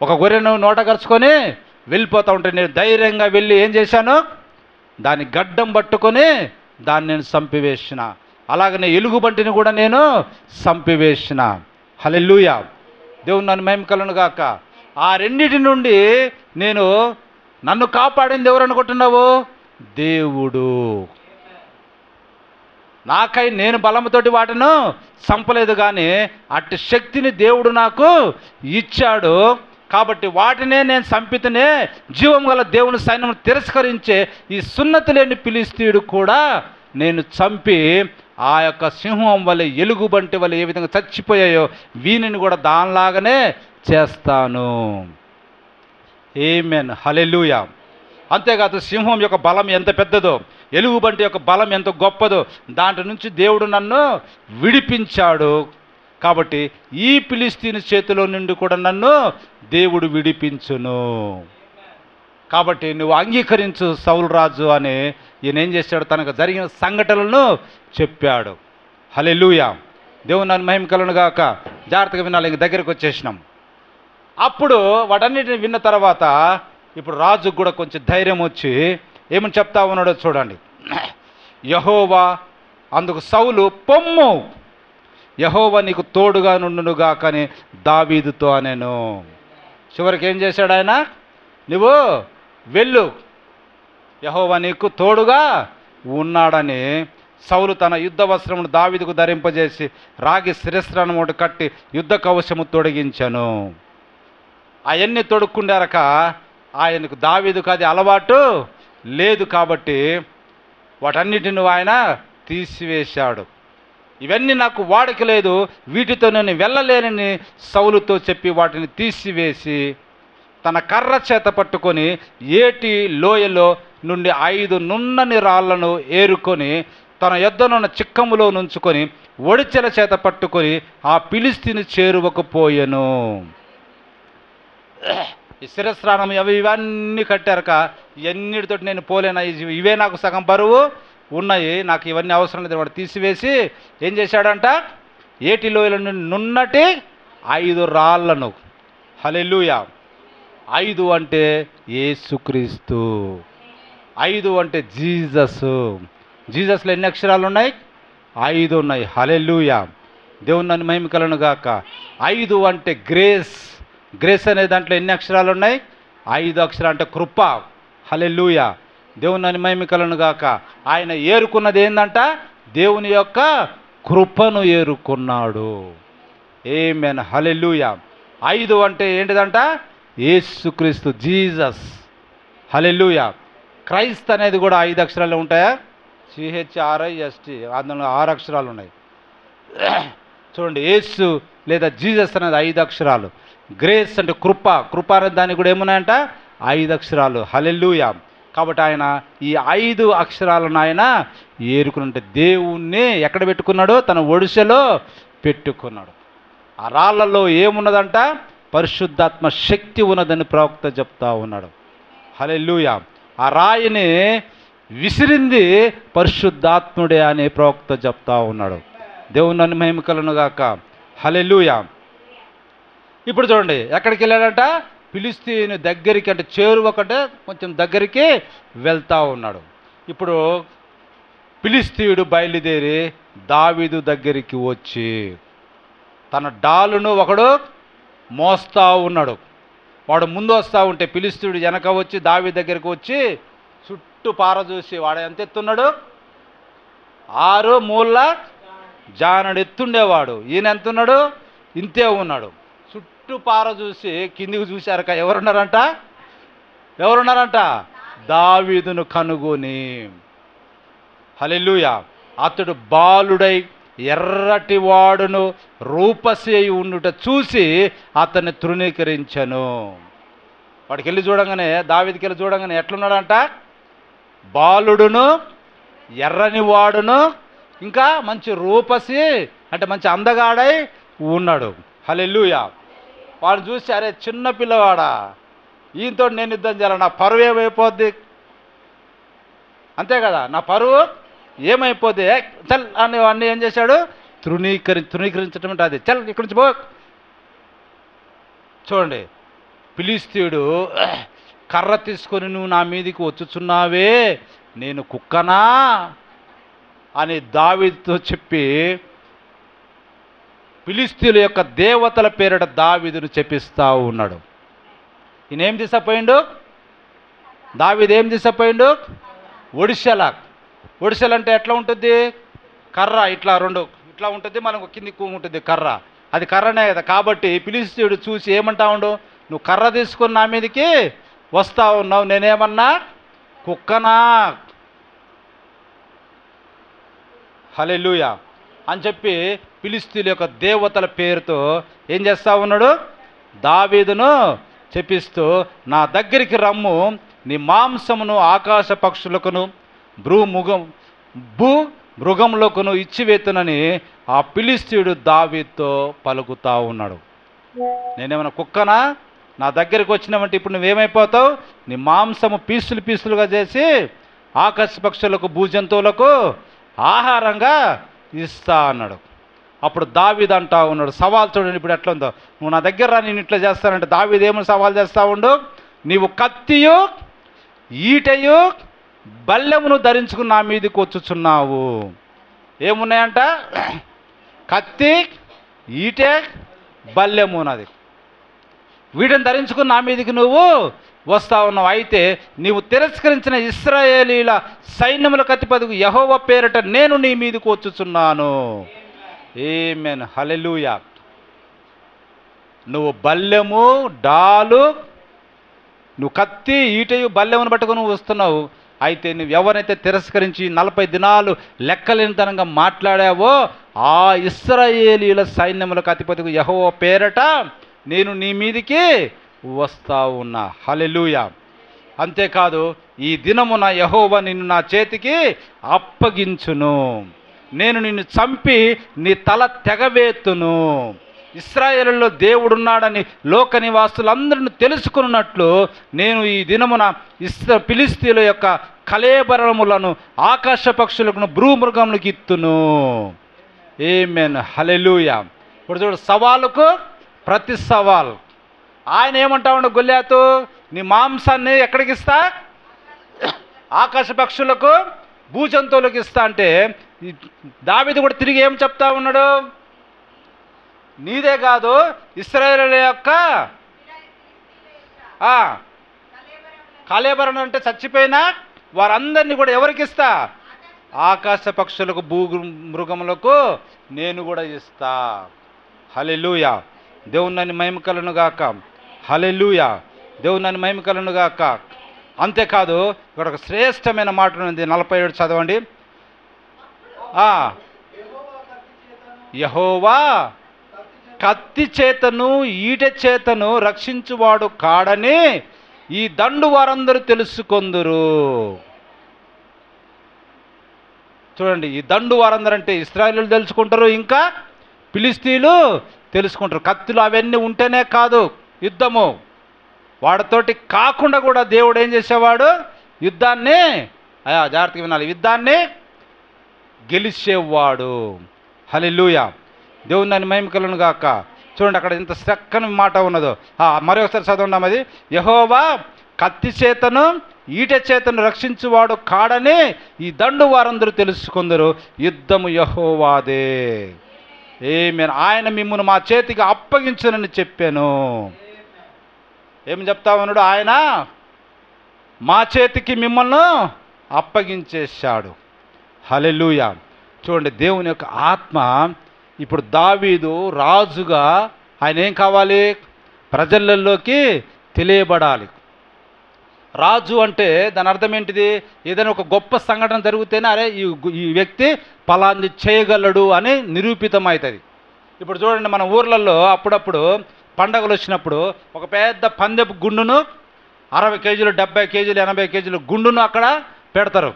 ఒక గొర్రెను నోట కరుచుకొని వెళ్ళిపోతూ ఉంటే నేను ధైర్యంగా వెళ్ళి ఏం చేశాను, దాని గడ్డం పట్టుకొని దాన్ని నేను చంపివేసిన. అలాగనే ఎలుగుబంటిని కూడా నేను చంపివేసిన. హల్లెలూయా, దేవుని నన్ను మహిమ కలుగును గాక. ఆ రెండిటి నుండి నన్ను కాపాడింది ఎవరు అనుకుంటున్నావు? దేవుడు. నాకై నేను బలముతోటి వాటిను చంపలేదు, కానీ అట్టి శక్తిని దేవుడు నాకు ఇచ్చాడు. కాబట్టి వాటినే నేను చంపితేనే జీవం గల దేవుని సైన్యం తిరస్కరించే ఈ సున్నతి లేని ఫిలిష్తీయుడు కూడా నేను చంపి ఆ యొక్క సింహం వల్ల ఎలుగుబంటి వల్ల ఏ విధంగా చచ్చిపోయాయో వీనిని కూడా దానిలాగానే చేస్తాను. ఆమేన్, హల్లెలూయా. అంతేకాదు సింహం యొక్క బలం ఎంత పెద్దదో, ఎలుగుబంటి యొక్క బలం ఎంత గొప్పదో దాంట్లో నుంచి దేవుడు నన్ను విడిపించాడు. కాబట్టి ఈ ఫిలిష్తీయుని చేతిలో నుండి కూడా నన్ను దేవుడు విడిపించును. కాబట్టి నువ్వు అంగీకరించు సౌలు రాజు అని ఈయన ఏం చేశాడు, తనకు జరిగిన సంఘటనలను చెప్పాడు. హల్లెలూయా, దేవుని నన్ను మహిమ కలుగును గాక. జాగ్రత్తగా వినాలి, ఇంక దగ్గరికి వచ్చేసినాం. అప్పుడు వాటన్నిటిని విన్న తర్వాత ఇప్పుడు రాజుకు కూడా కొంచెం ధైర్యం వచ్చి ఏమని చెప్తా ఉన్నాడో చూడండి. యెహోవా అందుకు సౌలు, పొమ్ము, యెహోవా నీకు తోడుగా నుండునుగా కానీ దావీదుతో అనేను. చివరికి ఏం చేశాడు ఆయన, నువ్వు వెళ్ళు, యెహోవా నీకు తోడుగా ఉన్నాడని సౌలు తన యుద్ధ వస్త్రమును దావీదుకు ధరింపజేసి రాగి శిరస్త్రాన్ని ఒకటి కట్టి యుద్ధ కవచము తొడిగించను. అవన్నీ తొడుక్కుండారక ఆయనకు దావీదుకు అది అలవాటు లేదు కాబట్టి వాటన్నిటిని ఆయన తీసివేశాడు. ఇవన్నీ నాకు వాడిక లేదు, వీటితో నేను వెళ్ళలేనని సౌలుతో చెప్పి వాటిని తీసివేసి తన కర్ర చేత పట్టుకొని ఏటి లోయలో నుండి 5 నున్నని రాళ్లను ఏరుకొని తన యొద్దనున్న చిక్కములో నుంచుకొని ఒడిచెల చేత పట్టుకొని ఆ ఫిలిష్తీయుని చేరువకు పోయెను. ఈ శిరస్త్రాణం ఇవన్నీ కట్టారక ఇవన్నిటితో నేను పోలేనా, ఇవే నాకు సగం బరువు ఉన్నాయి, నాకు ఇవన్నీ అవసరం లేదు. వాడు తీసివేసి ఏం చేశాడంట, ఏటి లోయల నుండి నున్నటి 5 రాళ్లను. హల్లెలూయా. 5 అంటే యేసుక్రీస్తు, 5 అంటే జీసస్. జీసస్లో ఎన్ని అక్షరాలు ఉన్నాయి? 5 ఉన్నాయి. హల్లెలూయా, దేవుని నన్ను మహిమ కలుగును గాక. 5 అంటే గ్రేస్. గ్రేస్ అనే దాంట్లో ఎన్ని అక్షరాలు ఉన్నాయి? 5 అక్షరాలు అంటే కృప. హల్లెలూయా, దేవుని నన్ను మహిమ కలుగును గాక. ఆయన ఏరుకున్నది ఏందంట, దేవుని యొక్క కృపను ఏరుకున్నాడు. ఆమేన్, హల్లెలూయా. 5 అంటే ఏంటిదంట, యేసుక్రీస్తు, జీసస్. హల్లెలూయా. క్రైస్త్ అనేది కూడా 5 అక్షరాలు ఉంటాయా? CHRIST, అందులో 6 అక్షరాలు ఉన్నాయి. చూడండి, యేసు లేదా జీసస్ అనేది 5 అక్షరాలు. గ్రేస్ అంటే కృప, కృప అనేది దానికి కూడా ఏమున్నాయంట, 5 అక్షరాలు. హల్లెలూయా. కాబట్టి ఆయన ఈ 5 అక్షరాలను ఆయన ఏరుకున్నట్టే దేవుణ్ణి ఎక్కడ పెట్టుకున్నాడు, తన ఒడిసెలో పెట్టుకున్నాడు. ఆ రాళ్లలో ఏమున్నదంట, పరిశుద్ధాత్మ శక్తి ఉన్నదని ప్రవక్త చెప్తా ఉన్నాడు. హల్లెలూయా. ఆ రాయిని విసిరింది పరిశుద్ధాత్ముడే అని ప్రవక్త చెప్తా ఉన్నాడు. దేవుని నన్ను మహిమ కలుగును గాక. హల్లెలూయా. ఇప్పుడు చూడండి, ఎక్కడికి వెళ్ళాడంట, ఫిలిష్తీయుని దగ్గరికి, అంటే చేరువకంటే కొంచెం దగ్గరికి వెళ్తా ఉన్నాడు. ఇప్పుడు ఫిలిష్తీయుడు బయలుదేరి దావీదు దగ్గరికి వచ్చి తన డాలును ఒకడు మోస్తా ఉన్నాడు. వాడు ముందు వస్తూ ఉంటే ఫిలిష్తీయుడు వెనక వచ్చి దావీదు దగ్గరికి వచ్చి చుట్టూ పార చూసి, వాడు ఎంత ఎత్తున్నాడు, 6 మూల జానడు ఎత్తుండేవాడు. ఈయన ఎంత ఉన్నాడు, ఇంతే ఉన్నాడు. చుట్టూ పార చూసి కిందికి చూశారక ఎవరున్నారంట, దావీదును కనుగొని. హల్లెలూయా. అతడు బాలుడై ఎర్రటి వాడును రూపసి అయి ఉండుట చూసి అతన్ని తృణీకరించను. వాడికి వెళ్ళి చూడంగానే, దావీదుకి వెళ్ళి చూడంగానే ఎట్లున్నాడంట, బాలుడును ఎర్రని వాడును ఇంకా మంచి రూపసి అంటే మంచి అందగాడై ఉన్నాడు. హల్లెలూయా. వాడు చూసి, అరే చిన్న పిల్లవాడా, ఈయనతో నేను యుద్ధం చేయాలి, నా పరువు ఏమైపోద్ది, అంతే కదా, నా పరువు ఏమైపోద్ది చల్ అని అన్నీ ఏం చేశాడు, తృణీకరించడం అంటే అది. చల్ ఇక్కడి నుంచి పో. చూడండి, ఫిలిష్తీయుడు కర్ర తీసుకొని నువ్వు నా మీదికి వచ్చుచున్నావే, నేను కుక్కనా అని దావీదుతో చెప్పి ఫిలిష్తీయుల యొక్క దేవతల పేరిట దావీదును చెప్పిస్తూ ఉన్నాడు. ఈయనేం తీసుకుపోయిండు? దావీదు ఏం తీసుకుపోయిండు? ఒడిసెల అంటే ఎట్లా ఉంటుంది? కర్ర ఇట్లా ఇట్లా ఉంటుంది, మనకు కింది ఉంటుంది కర్ర, అది కర్రనే కదా. కాబట్టి ఫిలిష్తీయుడు చూసి ఏమంటా ఉండు, నువ్వు కర్ర తీసుకొని నా మీదకి వస్తా ఉన్నావు, నేనేమన్నా కుక్కనా? హల్లెలూయా అని చెప్పి ఫిలిష్తీయుల యొక్క దేవతల పేరుతో ఏం చేస్తా ఉన్నాడు? దావీదును చెప్పిస్తూ, నా దగ్గరికి రమ్ము, నీ మాంసమును ఆకాశ పక్షులకును భూ మృగములకును ఇచ్చివేతునని ఆ ఫిలిష్తీయుడు దావీదుతో పలుకుతా ఉన్నాడు. నేనేమన్నా కుక్కనా? నా దగ్గరికి వచ్చినావంటే ఇప్పుడు నువ్వేమైపోతావు? నీ మాంసము పీసులుగా చేసి ఆకాశ పక్షులకు భూజంతువులకు ఆహారంగా ఇస్తా అన్నాడు. అప్పుడు దావీదు అంటా ఉన్నాడు, సవాల్ చూడండి ఇప్పుడు ఎట్లా ఉందో, నువ్వు నా దగ్గర రా, నేను ఇట్లా చేస్తానంటే దావీదు ఏమని సవాల్ చేస్తా ఉండు, నీవు కత్తియు ఈటయు బల్లెమును ధరించుకుని నా మీదకి వచ్చుచున్నావు. ఏమున్నాయంట? కత్తి, ఈటె, బల్లెము ఉన్నది. వీటిని ధరించుకుని నా మీదకి నువ్వు వస్తా ఉన్నావు. అయితే నీవు తిరస్కరించిన ఇశ్రాయేలీల సైన్యముల అధిపతికి యెహోవా పేరిట నేను నీ మీదకి వచ్చుచున్నాను. ఆమేన్, హల్లెలూయా. నువ్వు బల్లెము, డాలు, నువ్వు కత్తి, ఈటయు, బల్లెమును పట్టుకుని నువ్వు వస్తున్నావు. అయితే నువ్వు ఎవరైతే తిరస్కరించి 40 దినాలు లెక్కలేనితనంగా మాట్లాడావో ఆ ఇశ్రాయేలీల సైన్యములకు అధిపతికి యెహోవా పేరట నేను నీ మీదికి వస్తా ఉన్నా. హల్లెలూయా. అంతేకాదు, ఈ దినమున యెహోవా నిన్ను నా చేతికి అప్పగించును, నేను నిన్ను చంపి నీ తల తెగవేతును. ఇశ్రాయేలులో దేవుడున్నాడని లోక నివాసులందరిని తెలుసుకున్నట్లు నేను ఈ దినమున ఫిలిష్తీయుల యొక్క కళేబరములను ఆకాశ పక్షులకు భూమృగములకు ఇత్తును. ఆమేన్, హల్లెలూయా. ఇప్పుడు చూడు, సవాలుకు ప్రతి సవాల్. ఆయన ఏమంటా ఉండ, గొల్యాతు నీ మాంసాన్ని ఎక్కడికి ఇస్తా? ఆకాశ పక్షులకు భూజంతువులకు ఇస్తా అంటే దావీదు కూడా తిరిగి ఏం చెప్తా ఉన్నాడు? నీదే కాదు, ఇశ్రాయేలు యొక్క కళేబరం అంటే చచ్చిపోయినా వారందరినీ కూడా ఎవరికి ఇస్తా? ఆకాశ పక్షులకు మృగములకు నేను కూడా ఇస్తా. హల్లెలూయా. దేవుని నన్ను మహిమ కలుగును గాక. హల్లెలూయా. దేవుని నన్ను మహిమ కలుగును గాక. అంతేకాదు, ఇక్కడ ఒక శ్రేష్టమైన మాట ఉంది, 47 చదవండి. యెహోవా కత్తి చేతను ఈటె చేతను రక్షించువాడు కాడని ఈ దండు వారందరూ తెలుసుకొందురు. చూడండి, ఈ దండు వారందరూ అంటే ఇశ్రాయేలీయులు తెలుసుకుంటారు, ఇంకా ఫిలిష్తీయులు తెలుసుకుంటారు. కత్తులు అవన్నీ ఉంటేనే కాదు యుద్ధము, వాడితోటి కాకుండా కూడా దేవుడు ఏం చేసేవాడు? యుద్ధాన్ని, జాగ్రత్తగా వినాలి, యుద్ధాన్ని గెలిచేవాడు. హల్లెలూయా. దేవుని దాన్ని మహిమ కలుగును గాక. చూడండి, అక్కడ ఇంత చక్కని మాట ఉన్నదో, మరొకసారి చదవండి. అది యెహోవా కత్తి చేతను ఈటె చేతను రక్షించువాడు కాడని ఈ దండు వారందరూ తెలుసుకుందరు, యుద్ధము యెహోవాదే. ఆమేన్. ఆయన మిమ్మును మా చేతికి అప్పగించునని చెప్పాను. ఏమి చెప్తా ఉన్నాడు? ఆయన మా చేతికి మిమ్మల్ని అప్పగించేశాడు. హల్లెలూయా. చూడండి, దేవుని యొక్క ఆత్మ ఇప్పుడు దావీదు రాజుగా ఆయన ఏం కావాలి? ప్రజలలోకి తెలియబడాలి. రాజు అంటే దాని అర్థం ఏంటిది? ఏదైనా ఒక గొప్ప సంఘటన జరిగితేనే అరే ఈ వ్యక్తి పలాంది చేయగలడు అని నిరూపితం అవుతుంది. ఇప్పుడు చూడండి, మన ఊర్లలో అప్పుడప్పుడు పండగలు వచ్చినప్పుడు ఒక పెద్ద పందెపు గుండును 60 కేజీలు 70 కేజీలు 80 కేజీలు గుండును అక్కడ పెడతారు.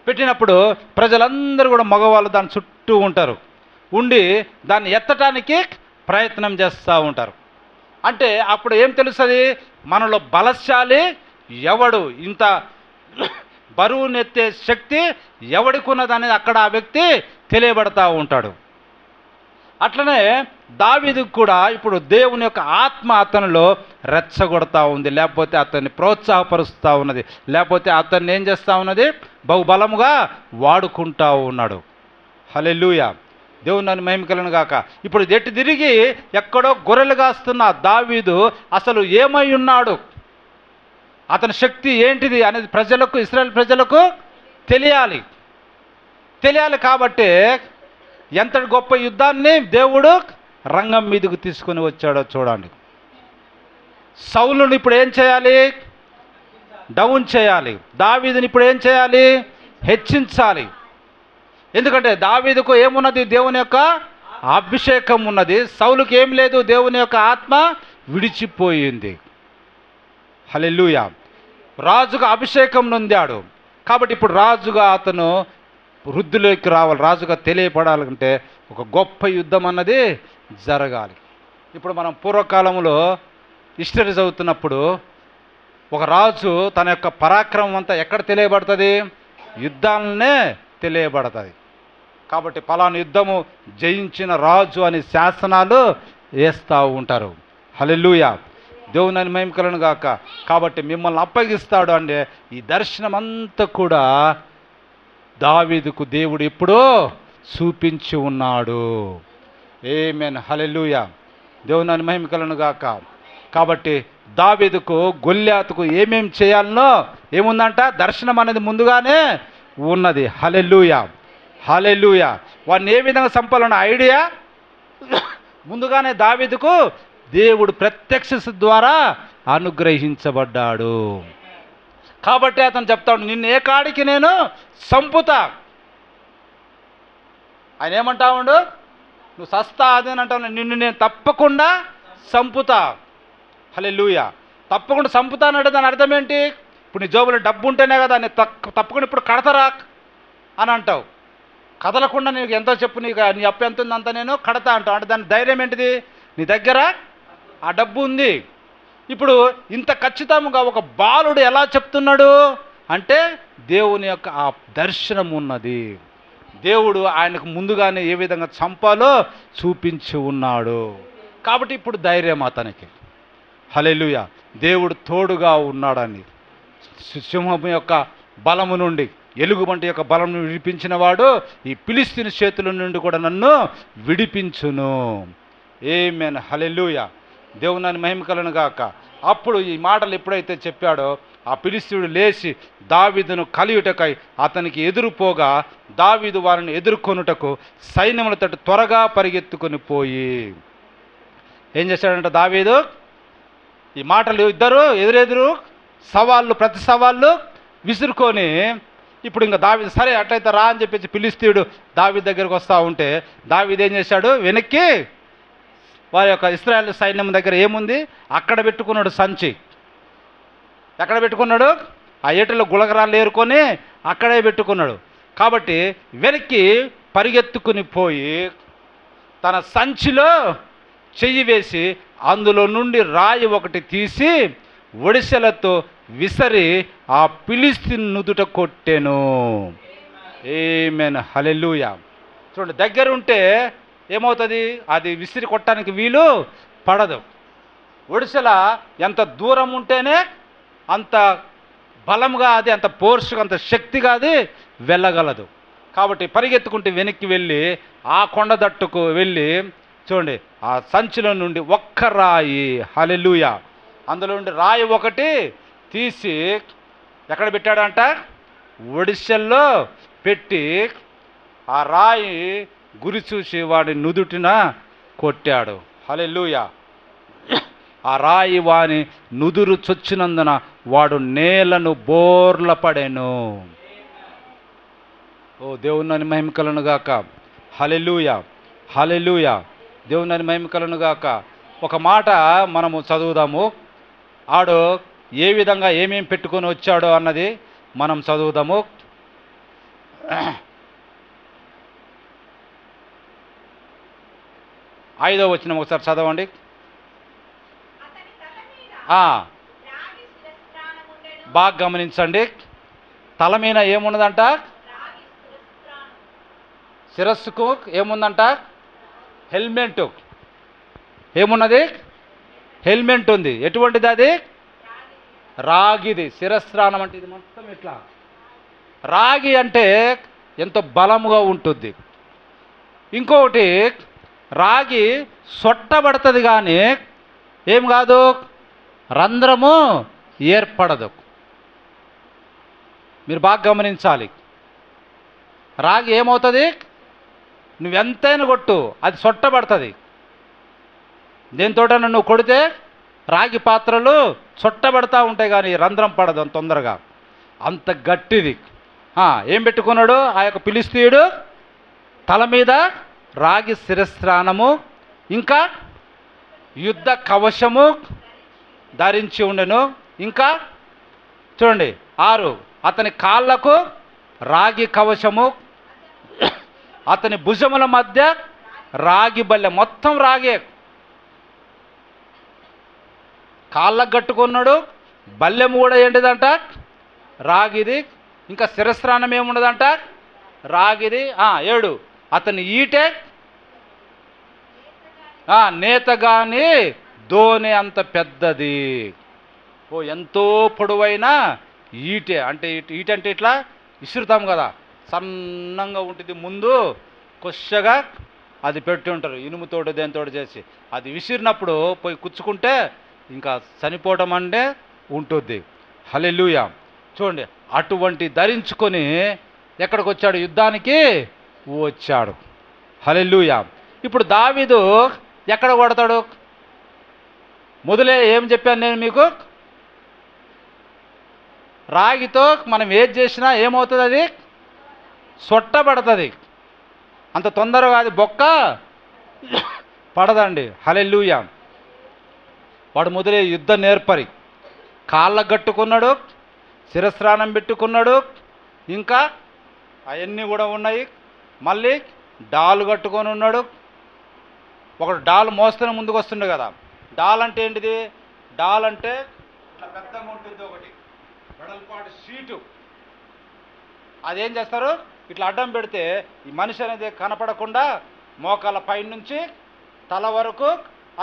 పెట్టినప్పుడు ప్రజలందరూ కూడా మగవాళ్ళు దాని చుట్టూ ఉంటారు, ఉండి దాన్ని ఎత్తటానికి ప్రయత్నం చేస్తూ ఉంటారు. అంటే అప్పుడు ఏం తెలుస్తుంది? మనలో బలశాలి ఎవడు, ఇంత బరువునెత్తే శక్తి ఎవడికి ఉన్నదనేది అక్కడ ఆ వ్యక్తి తెలియబడతా ఉంటాడు. అట్లనే దావీదుకు కూడా ఇప్పుడు దేవుని యొక్క ఆత్మ అతనిలో రెచ్చగొడతా ఉంది, లేకపోతే అతన్ని ప్రోత్సాహపరుస్తూ ఉన్నది, లేకపోతే అతన్ని ఏం చేస్తూ ఉన్నది, బహుబలముగా వాడుకుంటా ఉన్నాడు. హల్లెలూయా, దేవుని మహిమ కలుగును గాక. ఇప్పుడు ఎటు తిరిగి ఎక్కడో గొర్రెలు కాస్తున్న దావీదు అసలు ఏమై ఉన్నాడు, అతని శక్తి ఏంటిది అనేది ప్రజలకు, ఇశ్రాయేల్ ప్రజలకు తెలియాలి కాబట్టి ఎంతటి గొప్ప యుద్ధాన్ని దేవుడు రంగం మీదకు తీసుకొని వచ్చాడో చూడండి. సౌలుని ఇప్పుడు ఏం చేయాలి, డౌన్ చేయాలి. దావీదుని ఇప్పుడు ఏం చేయాలి, హెచ్చించాలి. ఎందుకంటే దావీదుకు ఏమున్నది, దేవుని యొక్క అభిషేకం ఉన్నది. సౌలుకి ఏం లేదు, దేవుని యొక్క ఆత్మ విడిచిపోయింది. హల్లెలూయా, రాజుగా అభిషేకం నొందాడు కాబట్టి ఇప్పుడు రాజుగా అతను వృద్ధిలోకి రావాలి, రాజుగా తెలియపడాలంటే ఒక గొప్ప యుద్ధం అన్నది జరగాలి. ఇప్పుడు మనం పూర్వకాలంలో హిస్టరీ చదువుతున్నప్పుడు ఒక రాజు తన యొక్క పరాక్రమం అంతా ఎక్కడ తెలియబడుతుంది, యుద్ధాలనే తెలియబడుతుంది. కాబట్టి పలానా యుద్ధము జయించిన రాజు అని శాసనాలు వేస్తూ ఉంటారు. హల్లెలూయా, దేవుని మహిమ కలుగును గాక. కాబట్టి మిమ్మల్ని అప్పగిస్తాడు అంటే ఈ దర్శనం అంతా కూడా దావీదుకు దేవుడు ఎప్పుడో చూపించి ఉన్నాడు. ఆమేన్, హల్లెలూయా, దేవుని మహిమ కలుగును గాక. కాబట్టి దావీదుకు గొల్యాతుకు ఏమేం చేయాలనో ఏముందంట, దర్శనం అనేది ముందుగానే ఉన్నది. హల్లెలూయా, హల్లెలూయా. వాడిని ఏ విధంగా చంపాలన్న ఐడియా ముందుగానే దావీదుకు దేవుడు ప్రత్యక్ష ద్వారా అనుగ్రహించబడ్డాడు. కాబట్టి అతను చెప్తాడు, నిన్ను ఏ కాడికి నేను చంపుతా. ఆయన ఏమంటా ఉండు, నువ్వు సస్తా అది అని అంటావు, నిన్ను నేను తప్పకుండా చంపుతా. హల్లెలూయా, తప్పకుండా చంపుతానంటే దాని అర్థం ఏంటి, ఇప్పుడు నీ జోబులో డబ్బు ఉంటేనే కదా నేను తప్పకుండా ఇప్పుడు కడతరా అని అంటావు. కదలకుండా నీకు ఎంతో చెప్పు, నీకు నీ అప్పు ఎంత ఉంది అంత నేను కడతా అంటావు. అంటే దాని ధైర్యం ఏంటిది, నీ దగ్గర ఆ డబ్బు ఉంది. ఇప్పుడు ఇంత ఖచ్చితంగా ఒక బాలుడు ఎలా చెప్తున్నాడు అంటే దేవుని యొక్క ఆ దర్శనం ఉన్నది. దేవుడు ఆయనకు ముందుగానే ఏ విధంగా చంపాలో చూపించి ఉన్నాడు. కాబట్టి ఇప్పుడు ధైర్యం అతనికి. హల్లెలూయా, దేవుడు తోడుగా ఉన్నాడని. సింహం యొక్క బలము నుండి, ఎలుగుబంటి యొక్క బలం విడిపించిన వాడు ఈ ఫిలిష్తీయుని చేతుల నుండి కూడా నన్ను విడిపించును. ఆమేన్, హల్లెలూయా, దేవుని మహిమ కలుగును గాక. అప్పుడు ఈ మాటలు ఎప్పుడైతే చెప్పాడో ఆ ఫిలిష్తీయుడు లేచి దావీదును కలియుటకై అతనికి ఎదురుపోగా దావీదు వారిని ఎదుర్కొనుటకు సైన్యములతో త్వరగా పరిగెత్తుకొని పోయి ఏం చేశాడంటే దావీదు ఈ మాటలు ఇద్దరు ఎదురెదురు సవాళ్ళు, ప్రతి సవాళ్ళు విసురుకొని ఇప్పుడు ఇంకా దావీదు సరే అట్లయితే రా అని చెప్పేసి ఫిలిష్తీయుడు దావీదు దగ్గరకు వస్తూ ఉంటే దావీదు ఏం చేశాడు, వెనక్కి వారి యొక్క ఇశ్రాయేల్ సైన్యం దగ్గర ఏముంది అక్కడ పెట్టుకున్నాడు సంచి. ఎక్కడ పెట్టుకున్నాడు, ఆ ఏటిలో గులగరాలు ఏరుకొని అక్కడే పెట్టుకున్నాడు. కాబట్టి వెనక్కి పరిగెత్తుకుని పోయి తన సంచిలో చెయ్యి వేసి అందులో నుండి రాయి ఒకటి తీసి ఒడిసెలతో విసరి ఆ ఫిలిష్తీయుని నుదుట కొట్టెను. ఆమేన్, హల్లెలూయా. చూడండి, దగ్గర ఉంటే ఏమవుతుంది, అది విసిరి కొట్టడానికి వీలు పడదు. ఒడిసెల ఎంత దూరం ఉంటేనే అంత బలంగా అది, అంత ఫోర్స్గా, అంత శక్తిగా అది వెళ్ళగలదు. కాబట్టి పరిగెత్తుకుంటే వెనక్కి వెళ్ళి ఆ కొండ దట్టుకు వెళ్ళి చూడండి ఆ సంచిలో నుండి ఒక్క రాయి, హల్లెలూయా, అందులో నుండి రాయి ఒకటి తీసి ఎక్కడ పెట్టాడంట, ఒడిసెల్లో పెట్టి ఆ రాయి గురి చూసి వాడి నుదుటిన కొట్టాడు. హల్లెలూయా, ఆ రాయి వాని నుదురు చొచ్చినందున వాడు నేలను బోర్ల పడెను. ఓ దేవుని మహిమ కలుగును గాక. హల్లెలూయా, హల్లెలూయా, దేవుని మహిమ కలుగును గాక. ఒక మాట మనము చదువుదాము, ఆడు ఏ విధంగా ఏమేమి పెట్టుకొని వచ్చాడో అన్నది మనం చదువుదాము. 5వ వచనం ఒకసారి చదవండి. బాగా గమనించండి, తల మీద ఏమున్నదంట, శిరస్సుకు ఏముందంట, హెల్మెట్ ఏమున్నది? హెల్మెట్ ఉంది. ఎటువంటిది అది? రాగిది. శిరస్త్రాణం అంటే ఇది మొత్తం ఇట్లా రాగి అంటే ఎంతో బలముగా ఉంటుంది. ఇంకొకటి రాగి సొట్టబడుతుంది కానీ ఏం కాదు, రంధ్రము ఏర్పడదు. మీరు బాగా గమనించాలి. రాగి ఏమవుతుంది? నువ్వెంతైనా కొట్టు, అది సొట్టబడుతుంది. దేనితోటన్నా నువ్వు కొడితే రాగి పాత్రలు సొట్టబడతా ఉంటాయి కానీ రంధ్రం పడదు అంత తొందరగా, అంత గట్టిది. ఏం పెట్టుకున్నాడు ఆ యొక్క ఫిలిష్తీయుడు? తల మీద రాగి శిరస్త్రాణము, ఇంకా యుద్ధ కవచము ధరించి ఉండెను. ఇంకా చూడండి 6, అతని కాళ్ళకు రాగి కవచము, అతని భుజముల మధ్య రాగి బల్లె. మొత్తం రాగే. కాళ్ళకు కట్టుకున్నాడు, బల్లెము కూడా ఏంటిదంట? రాగిది. ఇంకా శిరస్త్రాణం ఏముండదంట? రాగిది. 7, అతని ఈటె నేతగాని దోనె అంత పెద్దది. ఎంతో పొడవైన ఈటె. అంటే ఈటె అంటే ఇట్లా విసురుతాం కదా, సన్నంగా ఉంటుంది. ముందు కొచ్చగా అది పెట్టి ఉంటారు, ఇనుముతోటి దేనితోటి చేసి. అది విసిరినప్పుడు పోయి కుచ్చుకుంటే ఇంకా చనిపోవటం అంటే ఉంటుంది. హల్లెలూయా. చూడండి, అటువంటి ధరించుకొని ఎక్కడికి వచ్చాడు? యుద్ధానికి వచ్చాడు. హల్లెలూయా. ఇప్పుడు దావీదు ఎక్కడ కొడతాడు? మొదలే ఏం చెప్పాను నేను మీకు? రాగితో మనం ఏది చేసినా ఏమవుతుంది? అది సొట్టబడుతుంది. అంత తొందరగా అది బొక్క పడదండి. హల్లెలూయా. వాడు మొదలే యుద్ధ నేర్పరి. కాళ్ళకు కట్టుకున్నాడు, శిరస్త్రాణం పెట్టుకున్నాడు, ఇంకా అవన్నీ కూడా ఉన్నాయి. మళ్ళీ డాలు కట్టుకొని ఉన్నాడు. ఒకడు డాలు మోస్తూనే ముందుకు వస్తుండే కదా. డాల్ అంటే ఏంటిది? డాల్ అంటే ఇట్లా పెద్దగా ఉంటుంది, ఒకటి వెడల్పాటి సీటు. అదేం చేస్తారు? ఇట్లా అడ్డం పెడితే ఈ మనిషి అనేది కనపడకుండా మోకాల పైనుంచి తల వరకు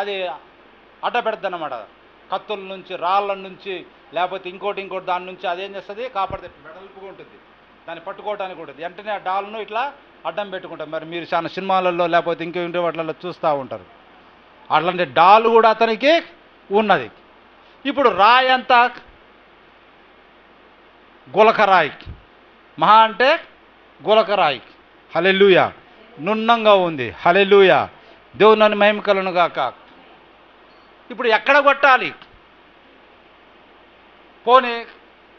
అది అడ్డ పెడుతుంది అన్నమాట. కత్తుల నుంచి, రాళ్ళ నుంచి, లేకపోతే ఇంకోటి దాని నుంచి అదేం చేస్తుంది? కాపాడితే వెడల్పుగా ఉంటుంది, దాన్ని పట్టుకోవడానికి ఉంటుంది. వెంటనే ఆ డాల్ను ఇట్లా అడ్డం పెట్టుకుంటారు. మరి మీరు చాలా సినిమాలలో లేకపోతే ఇంటి వాటిలలో చూస్తూ ఉంటారు. అట్లాంటి డాల్ కూడా అతనికి ఉన్నది. ఇప్పుడు రాయి అంతా గులకరాయి, మహా అంటే గులకరాయి. హల్లెలూయా. నున్నంగా ఉంది. హల్లెలూయా. దేవుని నన్ను మహిమ కలుగును గాక. ఇప్పుడు ఎక్కడ కొట్టాలి? పోనీ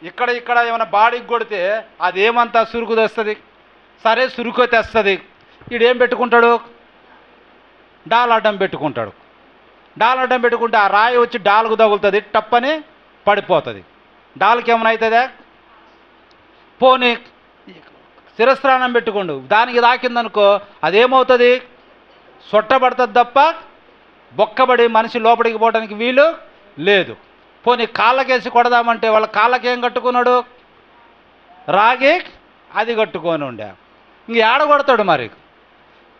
ఇక్కడ ఏమైనా బాడీకి కొడితే అదేమంతా సురుకు తెస్తుంది. సరే, సురుకు తెస్తుంది. ఈడేం పెట్టుకుంటాడు? డాల్ అడ్డం పెట్టుకుంటాడు. డాల్ అడ్డం పెట్టుకుంటే ఆ రాయి వచ్చి డాల్కు తగులుతుంది, టప్పని పడిపోతుంది. డాల్కి ఏమైనా అవుతుందా? పోనీ శిరస్త్రాణం పెట్టుకోండు, దానికి తాకిందనుకో అదేమవుతుంది? సొట్టబడుతుంది తప్ప బొక్కబడి మనిషి లోపలికి పోవడానికి వీలు లేదు. పోనీ కాళ్ళకేసి కొడదామంటే వాళ్ళ కాళ్ళకేం కట్టుకున్నాడు? రాగి అది కట్టుకొని ఉండే. ఇంక ఏడ కొడతాడు మరి?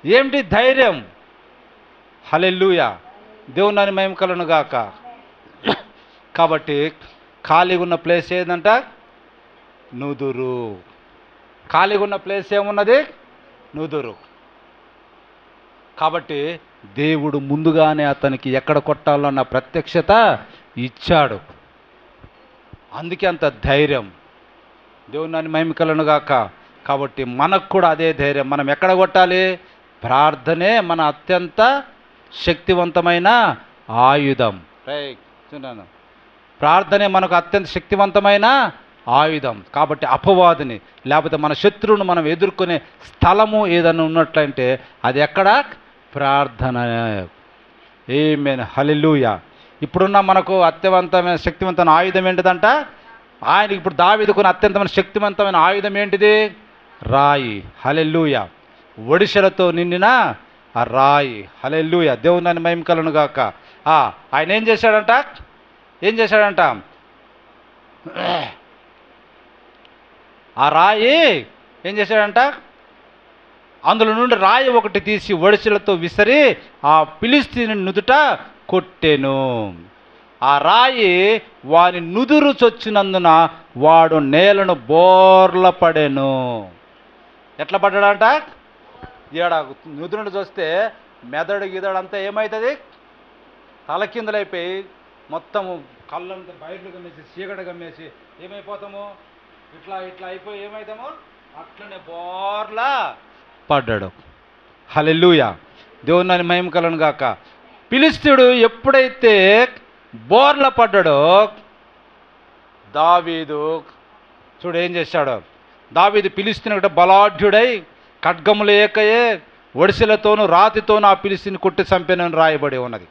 ఏమిటి ధైర్యం? హల్లెలూయా. దేవుని మహిమ కలుగును గాక. కాబట్టి ఖాళీగా ఉన్న ప్లేస్ ఏదంట? నుదురు. ఖాళీగా ఉన్న ప్లేస్ ఏమున్నది? నుదురు. కాబట్టి దేవుడు ముందుగానే అతనికి ఎక్కడ కొట్టాలన్న ప్రత్యక్షత ఇచ్చాడు. అందుకే అంత ధైర్యం. దేవుని మహిమ కలుగును గాక. కాబట్టి మనకు కూడా అదే ధైర్యం. మనం ఎక్కడ కొట్టాలి? ప్రార్థనే మన అత్యంత శక్తివంతమైన ఆయుధం. చూడండి, ప్రార్థనే మనకు అత్యంత శక్తివంతమైన ఆయుధం. కాబట్టి అపవాదిని లేకపోతే మన శత్రువును మనం ఎదుర్కొనే స్థలము ఏదైనా ఉన్నట్లయితే అది ఎక్కడ? ప్రార్థన. ఆమేన్. హల్లెలూయా. ఇప్పుడున్న మనకు అత్యవంతమైన శక్తివంతమైన ఆయుధం ఏంటిదంట? ఆయనకి ఇప్పుడు దావీదుకున్న అత్యంతమైన శక్తివంతమైన ఆయుధం ఏంటిది? రాయి. హల్లెలూయా. ఒడిశలతో నిండిన ఆ రాయి. హల్లెలూయా. దేవుని మహిమ కలుగును గాక. ఆయన ఏం చేశాడంట? ఆ రాయి ఏం చేశాడంట? అందులో నుండి రాయి ఒకటి తీసి ఒడిసెలతో విసిరి ఆ ఫిలిష్తీయుని నుదుట కొట్టెను. ఆ రాయి వాని నుదురు చొచ్చినందున వాడు నేలను బోర్ల పడెను. ఎట్లా పడ్డాడంట? ఈడ నుదురును చూస్తే మెదడు గిదడు అంతా ఏమవుతుంది? తలకిందులైపోయి మొత్తము కళ్ళంతా బయటలు గమ్మేసి చీకటి గమ్మేసి ఏమైపోతాము? ఇట్లా ఇట్లా అయిపోయి ఏమవుతాము? అట్లనే బోర్లా పడ్డాడు. హల్లెలూయా, దేవుని మహిమ కలుగును గాక. ఫిలిష్తీయుడు ఎప్పుడైతే బోర్ల పడ్డాడో దావీదు చూడు ఏం చేశాడో. దావీదు ఫిలిష్తీయుని బలాఢ్యుడై ఖడ్గములు ఏకయే ఒడిసెలతోనూ రాతితోనూ ఆ ఫిలిష్తీయుని కొట్టి చంపెనని రాయబడి ఉన్నది.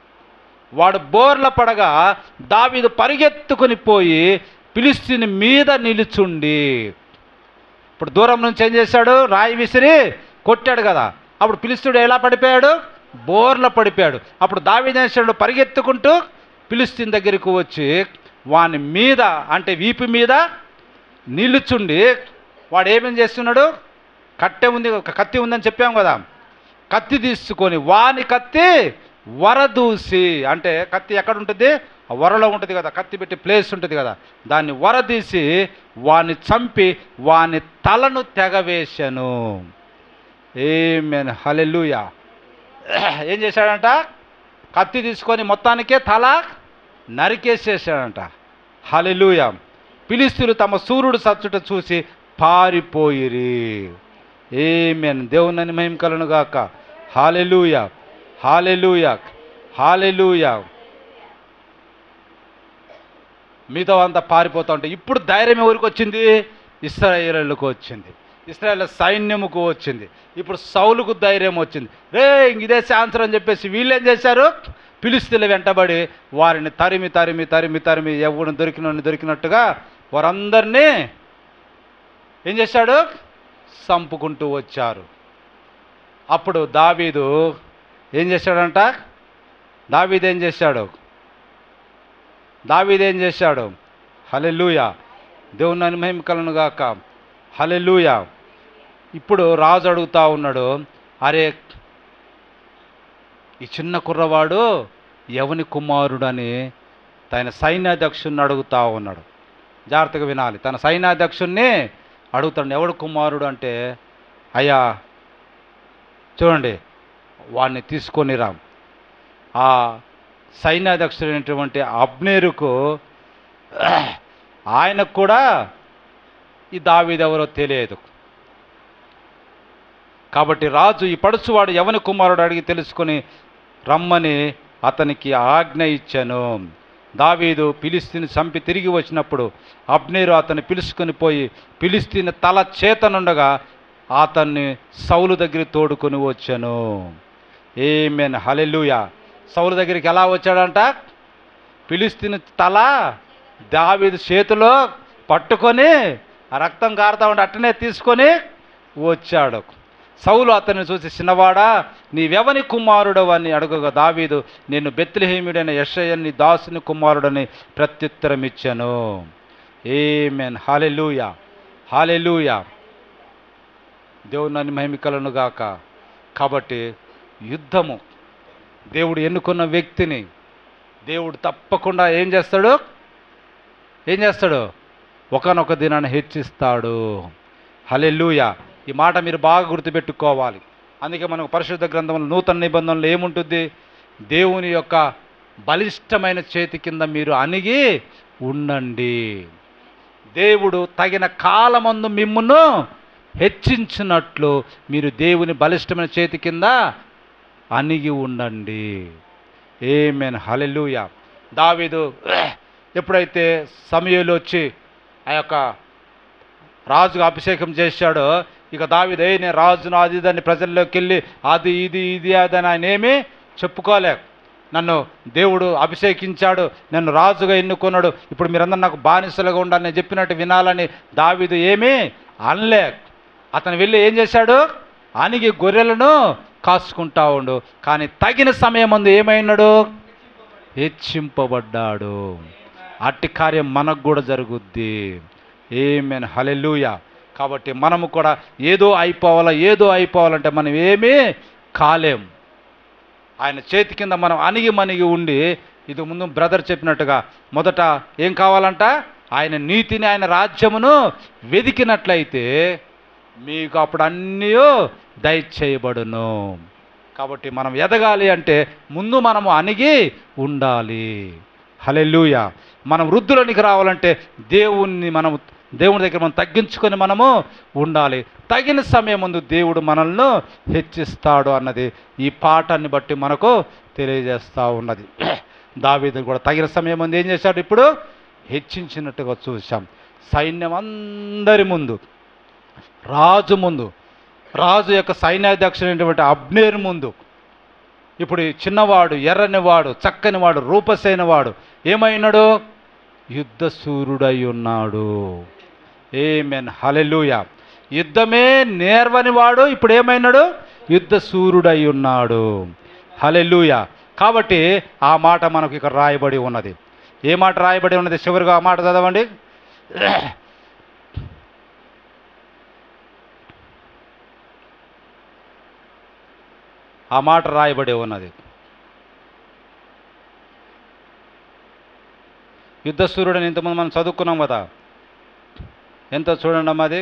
వాడు బోర్ల పడగా దావీదు పరిగెత్తుకుని పోయి ఫిలిష్తీయుని మీద నిలుచుండి, ఇప్పుడు దూరం నుంచి ఏం చేశాడు? రాయి విసిరి కొట్టాడు కదా. అప్పుడు ఫిలిష్తీయుడు ఎలా పడిపోయాడు? బోర్ల పడిపోయాడు. అప్పుడు దావీదు ఏం చేశాడు? పరిగెత్తుకుంటూ ఫిలిష్తీయుని దగ్గరికి వచ్చి వాని మీద అంటే వీపు మీద నిలుచుండి, వాడు ఏమేం చేస్తున్నాడు? కట్టె ఉంది, ఒక కత్తి ఉందని చెప్పాం కదా. కత్తి తీసుకొని వాని కత్తి వరదూసి, అంటే కత్తి ఎక్కడ ఉంటుంది? ఆ వరలో ఉంటుంది కదా, కత్తి పెట్టి ప్లేస్ ఉంటుంది కదా, దాన్ని వరదీసి వాని చంపి వాని తలను తెగవేశాను. ఆమేన్, హల్లెలూయా. ఏం చేశాడంట? కత్తి తీసుకొని మొత్తానికే తల నరికేసేసాడంట. హల్లెలూయా. ఫిలిష్తీయులు తమ సూర్యుడు సచ్చుట చూసి పారిపోయిరి. ఆమేన్, దేవుని మహిమ కలుగును గాక. హల్లెలూయా, హల్లెలూయా, హల్లెలూయా. మీతో అంతా పారిపోతూ ఉంటే ఇప్పుడు ధైర్యం ఎవరికి వచ్చింది? ఇశ్రాయేలుకు వచ్చింది, ఇశ్రాయేల్ సైన్యముకు వచ్చింది. ఇప్పుడు సౌలుకు ధైర్యం వచ్చింది. రే ఇదే ఛాన్స్ అని చెప్పేసి వీళ్ళేం చేశారు? ఫిలిష్తీయుల వెంటబడి వారిని తరిమి తరిమి తరిమి తరిమి ఎవరు దొరికినట్టుగా వారందరినీ ఏం చేశాడు? చంపుకుంటూ వచ్చారు. అప్పుడు దావీదు ఏం చేశాడంట? దావీదు ఏం చేశాడు? హల్లెలూయా, దేవుని మహిమ కలుగును గాక. హల్లెలూయా. ఇప్పుడు రాజు అడుగుతా ఉన్నాడు, అరే ఈ చిన్న కుర్రవాడు ఎవని కుమారుడని తన సైన్యాధ్యక్షుడిని అడుగుతా ఉన్నాడు. జాగ్రత్తగా వినాలి. తన సైన్యాధ్యక్షుడిని అడుగుతాడు, ఎవడు కుమారుడు అంటే, అయ్యా చూడండి వాడిని తీసుకొని రా. ఆ సైన్యాధ్యక్షుడైనటువంటి అబ్నేరుకు ఆయనకు కూడా ఈ దావీదు ఎవరో తెలియదు. కాబట్టి రాజు ఈ పడుచువాడు ఎవని కుమారుడు అడిగి తెలుసుకొని రమ్మని అతనికి ఆజ్ఞ ఇచ్చాను. దావీదు ఫిలిష్తీయుని చంపి తిరిగి వచ్చినప్పుడు అబ్నేరు అతన్ని పిలుచుకొని పోయి ఫిలిష్తీయుని తల చేతనుండగా అతన్ని సౌలు దగ్గరికి తోడుకొని వచ్చాను. ఆమేన్, హల్లెలూయా. సౌలు దగ్గరికి ఎలా వచ్చాడంట? ఫిలిష్తీయుని తల దావీదు చేతిలో పట్టుకొని ఆ రక్తం కారుతా ఉంటే అట్టనే తీసుకొని వచ్చాడు. సౌలు అతన్ని చూసి, చిన్నవాడా నీవెవని కుమారుడు అని అడుగగా దావీదు, నేను బెత్లెహేమీయుడైన యెషయా నీ దాసుని కుమారుడని ప్రత్యుత్తరం ఇచ్చాను. ఆమేన్, హల్లెలూయా, హల్లెలూయా. దేవుని మహిమ కలుగును గాక. కాబట్టి యుద్ధము దేవుడు ఎన్నుకున్న వ్యక్తిని దేవుడు తప్పకుండా ఏం చేస్తాడు? ఒకానొక దినాన్ని హెచ్చిస్తాడు. హల్లెలూయా. ఈ మాట మీరు బాగా గుర్తుపెట్టుకోవాలి. అందుకే మనకు పరిశుద్ధ గ్రంథంలో నూతన నిబంధనలు ఏముంటుంది? దేవుని యొక్క బలిష్టమైన చేతి కింద మీరు అణిగి ఉండండి. దేవుడు తగిన కాలమందు మిమ్మును హెచ్చించినట్లు మీరు దేవుని బలిష్టమైన చేతి కింద అణిగి ఉండండి. ఆమేన్, హల్లెలూయా. దావీదు ఎప్పుడైతే సమూయేలు వచ్చి ఆ యొక్క రాజుగా అభిషేకం చేశాడో, ఇక దావీదు నేను రాజును అది ఇదని ప్రజల్లోకి వెళ్ళి అది ఇది అదని ఆయన ఏమీ చెప్పుకోలేక, నన్ను దేవుడు అభిషేకించాడు, నన్ను రాజుగా ఎన్నుకున్నాడు, ఇప్పుడు మీరందరూ నాకు బానిసలుగా ఉండాలి, నేను చెప్పినట్టు వినాలని దావీదు ఏమీ అనలే. అతను వెళ్ళి ఏం చేశాడు? అణిగి గొర్రెలను కాసుకుంటా ఉండు. కానీ తగిన సమయం ముందు ఏమైనాడు? హెచ్చింపబడ్డాడు. అట్టి కార్యం మనకు కూడా జరుగుద్ది. ఆమేన్, హల్లెలూయా. కాబట్టి మనము కూడా ఏదో అయిపోవాలంటే మనం ఏమీ కాలేం. ఆయన చేతి కింద మనం అణిగి మణిగి ఉండి, ఇది ముందు బ్రదర్ చెప్పినట్టుగా మొదట ఏం కావాలంట? ఆయన నీతిని, ఆయన రాజ్యమును వెదికినట్లయితే మీకు అప్పుడు అన్నీ దయచేయబడును. కాబట్టి మనం ఎదగాలి అంటే ముందు మనము అణిగి ఉండాలి. హల్లెలూయా. మనం వృద్ధులనికి రావాలంటే దేవుని దగ్గర మనం తగ్గించుకొని మనము ఉండాలి. తగిన సమయం ముందు దేవుడు మనల్ని హెచ్చిస్తాడు అన్నది ఈ పాఠాన్ని బట్టి మనకు తెలియజేస్తూ ఉన్నది. దావీదు కూడా తగిన సమయం ముందు ఏం చేశాడు? ఇప్పుడు హెచ్చించినట్టుగా చూశాం. సైన్యం అందరి ముందు, రాజు యొక్క సైన్యాధ్యక్షుడైనటువంటి అబ్నేరు ముందు ఇప్పుడు ఈ చిన్నవాడు, ఎర్రనివాడు, చక్కనివాడు, రూపసైనవాడు ఏమైనాడు? యుద్ధశూరుడై ఉన్నాడు. ఆమేన్, హల్లెలూయా. యుద్ధమే నేర్వని వాడు ఇప్పుడు ఏమైనాడు? యుద్ధశూరుడై ఉన్నాడు. హల్లెలూయా. కాబట్టి ఆ మాట మనకు ఇక్కడ రాయబడి ఉన్నది. ఏ మాట రాయబడి ఉన్నది? చివరిగా ఆ మాట చదవండి. ఆ మాట రాయబడి ఉన్నది. యుద్ధశూరుడని ఇంతకుముందు మనం చదువుకున్నాం కదా. ఎంతో చూడండి అమ్మా అది.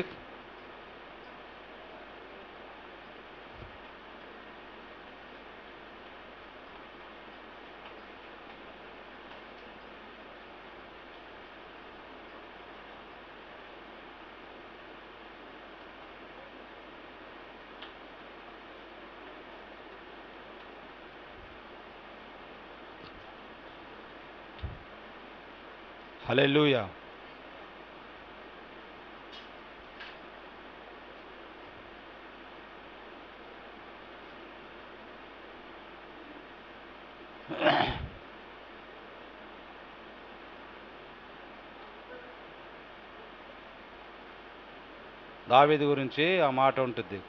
హల్లెలూయా. దావీదు గురించి ఆ మాట ఉంటుంది.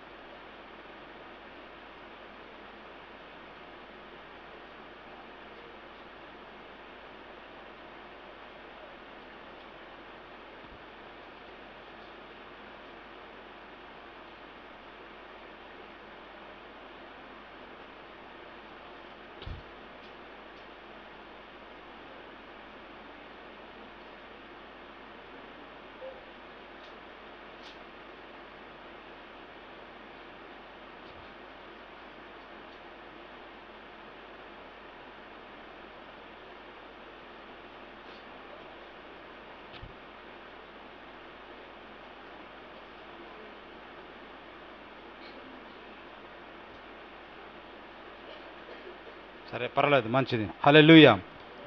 సరే, పర్లేదు, మంచిది. హల్లెలూయా.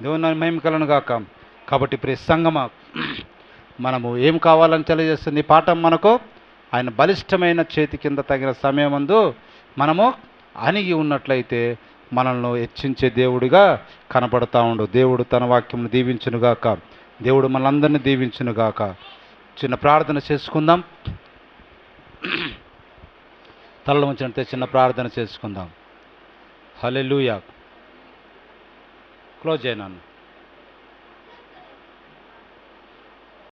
దేవుని మహిమ కలుగును గాక. కాబట్టి ప్రియ సంగమా, మనము ఏం కావాలని తెలియజేస్తుంది ఈ పాఠం మనకు? ఆయన బలిష్టమైన చేతి కింద తగిన సమయమందు మనము అణిగి ఉన్నట్లయితే మనల్ని హెచ్చించే దేవుడిగా కనపడతా ఉండు. దేవుడు తన వాక్యమును దీవించునుగాక. దేవుడు మనందరినీ దీవించునుగాక. చిన్న ప్రార్థన చేసుకుందాం. తలలో ఉంచినట్టే చిన్న ప్రార్థన చేసుకుందాం. హల్లెలూయా. క్లోజ్ అయినాను.